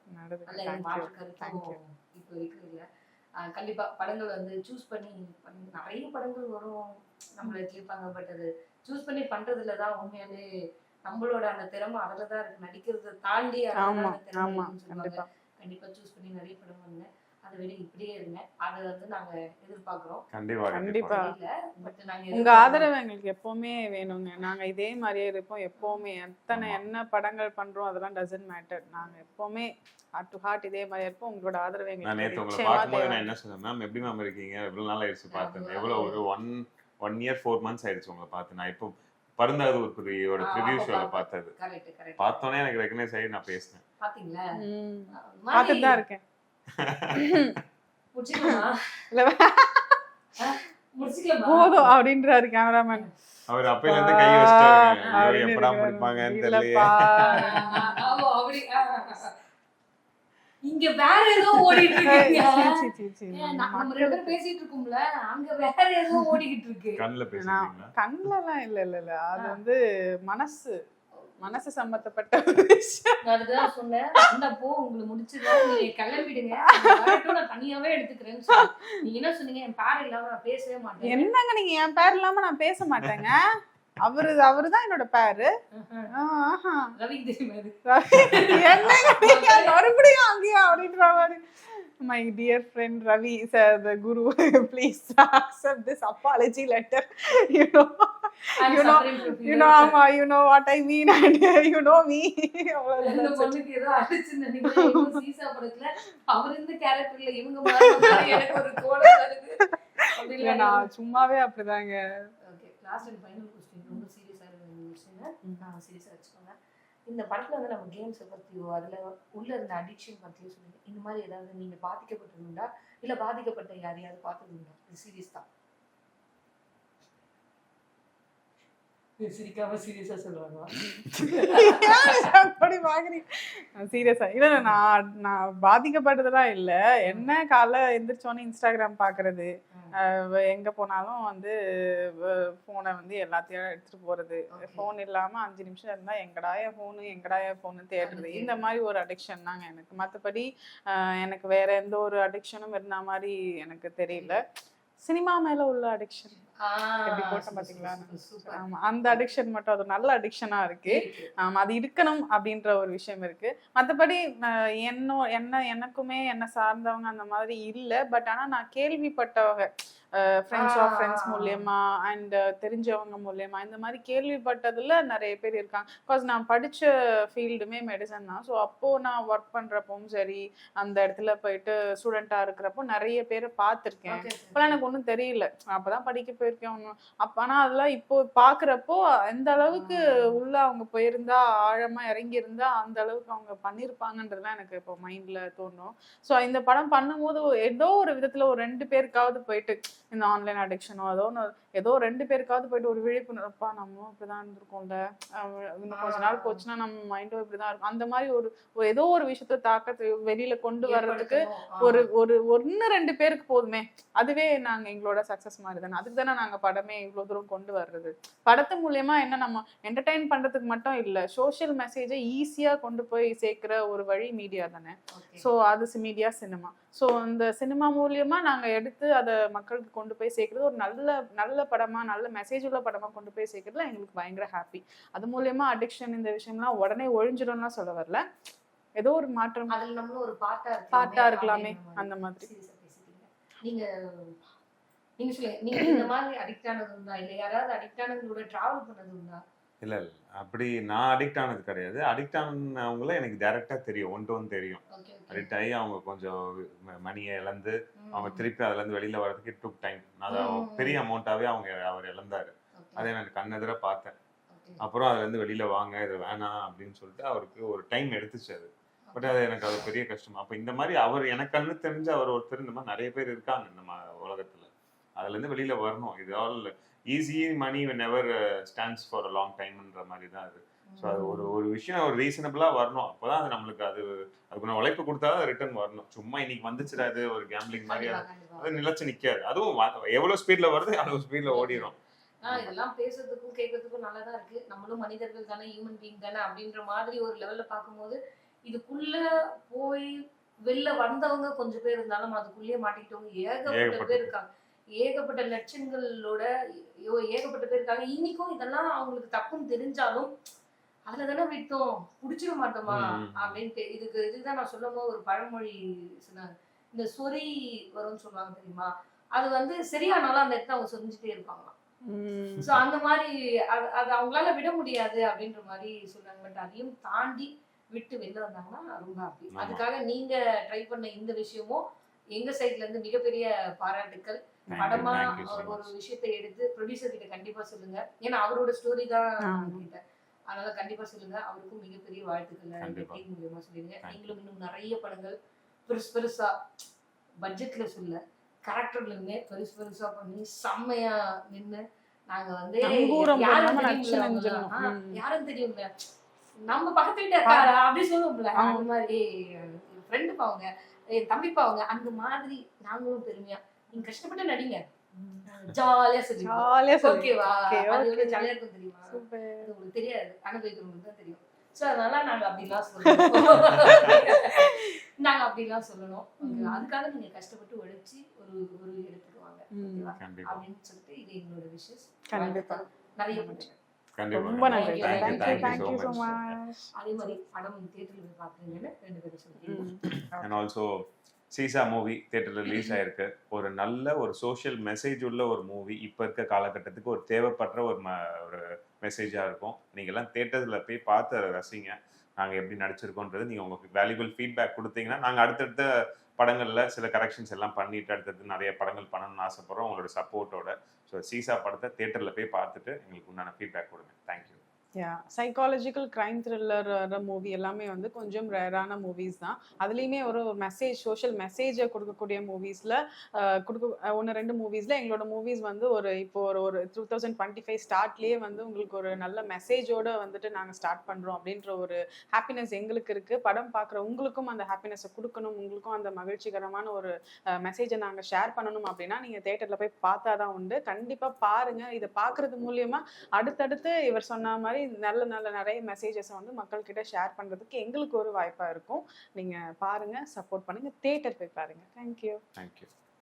இப்போ இருக்கிறதுல கண்டிப்பா படங்கள் வந்து சூஸ் பண்ணி நிறைய படங்கள் வரும், நம்மள கேட்பாங்க. பட் அது சூஸ் பண்ணி பண்றதுலதான் உண்மையாலே நம்மளோட அந்த திறமை அதுலதான் இருக்கு. நடிக்கிறத தாண்டி கண்டிப்பா சூஸ் பண்ணி நிறைய படம் வந்தேன். அதை விட இப்படியே இருங்க, அதை வந்து நாங்க எதிர்பார்க்கிறோம். கண்டிப்பா உங்க ஆதரவு எங்களுக்கு எப்பவுமே வேணுங்க. நாங்க இதே மாதிரியே இருப்போம் எப்பவுமே. என்ன படங்கள் பண்றோம் அதெல்லாம் டசன்ட் மேட்டர். நாங்க எப்பவுமே ஹார்ட் டு ஹார்ட் இதே மாதிரி இருப்போம். உங்களோட ஆதரவு எங்களுக்கு. நேத்து உங்களை பார்க்கும்போது நான் என்ன சொன்னேன், மேம் எப்படி மேம் இருக்கீங்க, எவ்வளவு நாள் ஆயிடுச்சு பார்த்தேன், எவ்வளவு ஒரு 1 year 4 months ஆயிடுச்சு உங்களை பார்த்து. நான் இப்போ பருந்தாது ஒரு ப்ரிவியூ ஷோல பார்த்தது பார்த்தோன்னே எனக்கு ரெகனைஸ் ஆகி நான் பேசினேன். பாத்தீங்களா? பார்த்துட்டு தான் இருக்கேன். போதும் அப்படின்றாரு கேமராமேன். அவர் அப்பையில இருந்து கை வச்சிட்டாரு, எப்படா முடிப்பாங்கன்னு தெரியல. இங்க வேற ஏதோ ஓடிட்டு இருக்கு. நம்ம 2 பேரும் பேசிட்டு இருக்கோம்ல, அங்க வேற ஏதோ ஓடிக்கிட்டு இருக்கு. கண்ணுல பேசுறீங்களா? கண்ணுலலாம் இல்ல. அது வந்து மனசு சம்பந்தப்பட்ட விஷயம். அதுதான் சொன்னேன். அந்தப்போ உங்களுக்கு முடிச்சுதான் நீங்க கிளம்பிடுங்க, நான் தனியாவே எடுத்துக்கிறேன்னு சொன்னேன். நீங்க என்ன சொன்னீங்க, என் பேர் இல்லாம நான் பேசவே மாட்டேன். என்னங்க நீங்க என் பேர் இல்லாம நான் பேச மாட்டேங்க. அவருதான் என்னோட பேரு. ரவி தெரியுமா? மறுபடியும் அங்கேயா அப்படின்ற மாதிரி. My dear friend Ravi, the guru, please accept this apology letter. I'm You know, suffering from fever. ஆமா, you know what I mean and you know me. இந்த பொண்ணுக்கு ஏதோ அடிச்சுன்னு நினைக்கிறேன். இன்னும் சீசா படத்துல அவர் இந்த கேரக்டர்ல இவங்க மாதிரி எனக்கு ஒரு கோணம் வருது. அப்படி இல்ல, நான் சும்மாவே அப்படிதாங்க. Okay, last and final question. ரொம்ப சீரியஸா இருந்த விஷயம். நான் சீரியஸா வச்சுக்கோங்க. இந்த படத்துல வந்து நம்ம கேம்ஸை பத்தியோ அதுல உள்ள இருந்த அடிக்ஷன் பத்தியோ சொல்லுங்க. இந்த மாதிரி ஏதாவது நீங்க பாதிக்கப்பட்டதுண்டா இல்ல பாதிக்கப்பட்ட யாரையாவது பார்த்ததுண்டா? இது சீரியஸ் தான். சிரிக்காம சீரியஸா சொல்லுவாங்க. அப்படி பாக்குறீங்க? சீரியஸா இல்ல, நான் பாதிக்கப்பட்டதெல்லாம் இல்ல. என்ன காலைல எந்திரிச்சோன்னே இன்ஸ்டாகிராம் பாக்குறது, எங்க போனாலும் வந்து போனை வந்து எல்லாத்தையும் எடுத்துட்டு போறது, போன் இல்லாம 5 நிமிஷம் இருந்தா எங்கடா என் போனு தேடுறது, இந்த மாதிரி ஒரு அடிக்ஷன் தாங்க எனக்கு. மற்றபடி எனக்கு வேற எந்த ஒரு அடிக்ஷனும் இருந்த மாதிரி எனக்கு தெரியல. சினிமா மேல உள்ள அடிக்ஷன் எப்படி போட்டோம் பாத்தீங்களா? ஆமா, அந்த அடிக்ஷன் மட்டும் அது நல்ல அடிக்ஷனா இருக்கு. ஆமா, அது இருக்கணும் அப்படின்ற ஒரு விஷயம் இருக்கு. மற்றபடி எனக்குமே என்ன சார்ந்தவங்க அந்த மாதிரி இல்லை. பட் ஆனா நான் கேள்விப்பட்டவங்க, ஃப்ரெண்ட்ஸ் ஆஃப் ஃப்ரெண்ட்ஸ் மூலியமா அண்ட் தெரிஞ்சவங்க மூலியமா இந்த மாதிரி கேள்விப்பட்டதுல நிறைய பேர் இருக்காங்க. பிகாஸ் நான் படிச்ச ஃபீல்டுமே மெடிசன் தான். ஸோ அப்போ நான் ஒர்க் பண்றப்பவும் சரி, அந்த இடத்துல போயிட்டு ஸ்டூடெண்டா இருக்கிறப்போ நிறைய பேரை பார்த்துருக்கேன். இப்போலாம் எனக்கு ஒன்றும் தெரியல, அப்பதான் படிக்க போயிருக்கேன் ஒன்றும். ஆனா அதெல்லாம் இப்போ பாக்குறப்போ எந்த அளவுக்கு உள்ள அவங்க போயிருந்தா, ஆழமா இறங்கி இருந்தா அந்த அளவுக்கு அவங்க பண்ணிருப்பாங்கன்றதுலாம் எனக்கு இப்போ மைண்ட்ல தோணும். ஸோ இந்த படம் பண்ணும்போது ஏதோ ஒரு விதத்துல ஒரு 2 பேருக்காவது போயிட்டு இந்த ஆன்லைன் அடிக்ஷனோ ஏதோ 2 பேருக்காவது போயிட்டு ஒரு விழிப்புணர்ப்பா நம்மளும் இப்படிதான் இருந்திருக்கோம்ல, இன்னும் கொஞ்ச நாள் போச்சுன்னா நம்ம மைண்டும் இப்படிதான் இருக்கும், அந்த மாதிரி ஒரு ஏதோ ஒரு விஷயத்த தாக்கத்தை வெளியில கொண்டு வர்றதுக்கு ஒரு 1-2 பேருக்கு போதுமே, அதுவே நாங்க எங்களோட சக்சஸ் மாதிரி தானே. அதுக்கு தானே நாங்க படமே இவ்வளவு தூரம் கொண்டு வர்றது. படத்து மூலியமா என்ன நம்ம என்டர்டைன் பண்றதுக்கு மட்டும் இல்ல, சோஷியல் மெசேஜை ஈஸியா கொண்டு போய் சேர்க்கிற ஒரு வழி மீடியா தானே. ஸோ அது மீடியா, சினிமா. ஸோ அந்த சினிமா மூலியமா நாங்க எடுத்து அதை மக்களுக்கு கொண்டு போய் சேர்க்கறது, ஒரு நல்ல படமா, நல்ல மெசேஜ் உள்ள படமா கொண்டு போய் சேர்க்கறதுல எங்களுக்கு பயங்கர ஹாப்பி. அது மூலியமா அடிக்ஷன் இந்த விஷயம்லாம் உடனே ஒழிஞ்சிடும்னா சொல்ல வரல, ஏதோ ஒரு மாற்றம் அதுல நம்ம ஒரு பாட்டா இருக்கலாமே அந்த மாதிரி. நீங்க சொல்லுங்க, நீங்க இந்த மாதிரி அடிக்ட் ஆனது உண்டா, இல்ல யாராவது அடிக்ட் ஆனவங்களோட டிராவல் பண்ணது உண்டா? இல்ல அப்படி நான் அடிக்ட் ஆனது கிடையாது. அடிக்ட் ஆனவங்கள எனக்கு டைரக்டா தெரியும், ஒன் டு ஒன் தெரியும். அடிக்ட் ஆகி அவங்க கொஞ்சம் மணியை இழந்து அவங்க திருப்பி அதுல இருந்து வெளியில வர்றதுக்கு இட் டுக் டைம். நான் பெரிய அமௌண்ட்டாவே அவர் இழந்தாரு, அதை நான் கண்ணெதிர பார்த்தேன். அப்புறம் அதுல இருந்து வெளியில வாங்க, இது வேணாம் அப்படின்னு சொல்லிட்டு அவருக்கு ஒரு டைம் எடுத்துச்சு அது. பட் அது எனக்கு அது பெரிய கஷ்டம். அப்ப இந்த மாதிரி அவர் எனக்கு கண்ணு தெரிஞ்ச அவர் ஒருத்தர், இந்த மாதிரி நிறைய பேர் இருக்காங்க நம்ம உலகத்துல, அதுல இருந்து வெளியில வரணும். இது all easy money never stands for a long டைம்ன்ற மாதிரி தான் அது. ஸோ அது ஒரு விஷயம் ஒரு ரீசனபிளா வரணும், அப்போதான் அது நம்மளுக்கு அதுக்கு நான் உழைப்பு கொடுத்தாதான் ரிட்டர்ன் வரணும். சும்மா இன்னைக்கு வந்துச்சுடாது ஒரு கேம்பிளிங் மாதிரி அது நிலைச்சு நிக்காது. அதுவும் எவ்வளவு ஸ்பீட்ல வருது அவ்வளவு ஸ்பீட்ல ஓடிடும். இதெல்லாம் பேசுறதுக்கும் கேட்கறதுக்கும் நல்லாதான் இருக்கு. நம்மளும் மனிதர்கள் தானே, ஹியூமன் பீயிங் தானே அப்படின்ற மாதிரி ஒரு லெவல்ல பார்க்கும்போது, இதுக்குள்ள போய் வெளில வந்தவங்க கொஞ்சம் பேர் இருந்தாலும் அதுக்குள்ளேயே மாட்டிக்கிட்டவங்க ஏகப்பட்ட பேர் இருக்காங்க. ஏகப்பட்ட லட்சங்களோட ஏகப்பட்ட பேர் இருக்காங்க. இன்னைக்கும் இதெல்லாம் அவங்களுக்கு தப்புன்னு தெரிஞ்சாலும் அதுல தானே விட்டோம், குடிச்சிட மாட்டோமா அப்படின்ட்டு. இதுதான் நான் சொல்லும் போது ஒரு பழமொழி சொன்னாங்க, இந்த சொறி வரும்னு சொல்லுவாங்க தெரியுமா, அது வந்து சரியானாலும் அந்த இடத்துல அவங்க சொரிஞ்சுட்டே இருப்பாங்களாம். சோ அந்த மாதிரி அது அவங்களால விட முடியாது அப்படின்ற மாதிரி சொல்றாங்க. பட் அதையும் தாண்டி விட்டு வெளில வந்தாங்கன்னா ரொம்ப ஹாப்பி. அதுக்காக நீங்க ட்ரை பண்ண இந்த விஷயமும் எங்க சைட்ல இருந்து மிகப்பெரிய பாராட்டுக்கள். படமா ஒரு விஷயத்தை எடுத்து ப்ரொடியூசர் கிட்ட கண்டிப்பா சொல்லுங்க, ஏன்னா அவரோட ஸ்டோரி தான் கிட்ட, அதனால கண்டிப்பா சொல்லுங்க. அவருக்கும் மிகப்பெரிய வாழ்த்துக்கள் டீம் மூலமா சொல்லுங்க. நீங்களும் இன்னும் நிறைய படங்கள் பெருசா பட்ஜெட்ல சொல்ல, கேரக்டர்ல இருந்து பெருசா பண்ணி செம்மையா நின்று நாங்க வந்து யாரும் தெரியும்ல, நம்ம பக்கத்து வீட்டு அக்கா அப்படி சொல்லுவோம்ல, அந்த மாதிரி ஃப்ரெண்டு பாவங்க, என் தம்பி பாவங்க, அந்த மாதிரி நாங்களும் பெருமையா நீங்க கஷ்டப்பட்டு நடிங்க, ஜாலியா சொல்லுங்க. ஓகேவா? அது எவ்வளவு ஜாலியா இருக்கும் தெரியுமா? உங்களுக்கு தெரியாது, அனுபவிக்கிறவங்களுக்கு தான் தெரியும். சோ அதனால நாங்க அப்படிலாம் சொல்லணும். நாங்க அப்படிலாம் சொல்லணும். அதுக்காக நீங்க கஷ்டப்பட்டு உழைச்சி ஒரு இடத்துக்கு வாங்க, அப்படின்னு சொல்லிட்டு இது எங்களோட விஷஸ். நிறைய ரொம்ப நன்றி. Thank you so much. அதே மாதிரி படம் தியேட்டர்ல போய் பாக்குறீங்கன்னு 2 பேரும் சொல்லுங்க. And also சீசா மூவி தியேட்டர்ல ரிலீஸ் ஆயிருக்கு. ஒரு நல்ல ஒரு சோஷியல் மெசேஜ் உள்ள ஒரு மூவி. இப்ப இருக்க காலகட்டத்துக்கு ஒரு தேவைப்படுற ஒரு மெசேஜா இருக்கும். நீங்க எல்லாம் தியேட்டர்ல போய் பார்த்து அதை ரசிங்க. நாங்க எப்படி நடிச்சிருக்கோன்றது நீங்க உங்களுக்கு வேல்யூபிள் ஃபீட்பேக் கொடுத்தீங்கன்னா நாங்க அடுத்தடுத்த படங்கள்ல சில கரெக்ஷன்ஸ் எல்லாம் பண்ணிட்டு அடுத்தடுத்து நிறைய படங்கள் பண்ணணும்னு ஆசைப்படுறோம் உங்களோட சப்போர்ட்டோட. ஸோ சீசா படத்தை தியேட்டர்ல போய் பார்த்துட்டு எங்களுக்கு உண்டான ஃபீட்பேக் கொடுங்க. Thank you. Psychological crime thriller movie எல்லாமே வந்து கொஞ்சம் ரேரான மூவிஸ் தான். அதுலேயுமே ஒரு மெசேஜ், சோஷியல் மெசேஜை கொடுக்கக்கூடிய மூவிஸில் ஒன்று 2 மூவிஸில் எங்களோட மூவிஸ் வந்து இப்போ ஒரு 2025 ஸ்டார்ட்லேயே வந்து உங்களுக்கு ஒரு நல்ல மெசேஜோடு வந்துட்டு நாங்கள் ஸ்டார்ட் பண்ணுறோம் அப்படின்ற ஒரு ஹாப்பினஸ் எங்களுக்கு இருக்குது. படம் பார்க்குற உங்களுக்கும் அந்த ஹாப்பினஸை கொடுக்கணும், உங்களுக்கும் அந்த மகிழ்ச்சிகரமான ஒரு மெசேஜை நாங்கள் ஷேர் பண்ணணும் அப்படின்னா நீங்கள் தேட்டரில் போய் பார்த்தா தான் உண்டு. கண்டிப்பாக பாருங்கள். இதை பார்க்குறது மூலியமாக அடுத்தடுத்து இவர் சொன்ன மாதிரி நல்ல நிறைய மெசேஜஸ் வந்து மக்கள்கிட்ட ஷேர் பண்றதுக்கு எங்களுக்கு ஒரு வாய்ப்பா இருக்கும். நீங்க பாருங்க, சப்போர்ட் பண்ணுங்க, தியேட்டர் போய் பாருங்க. தேங்க்யூ.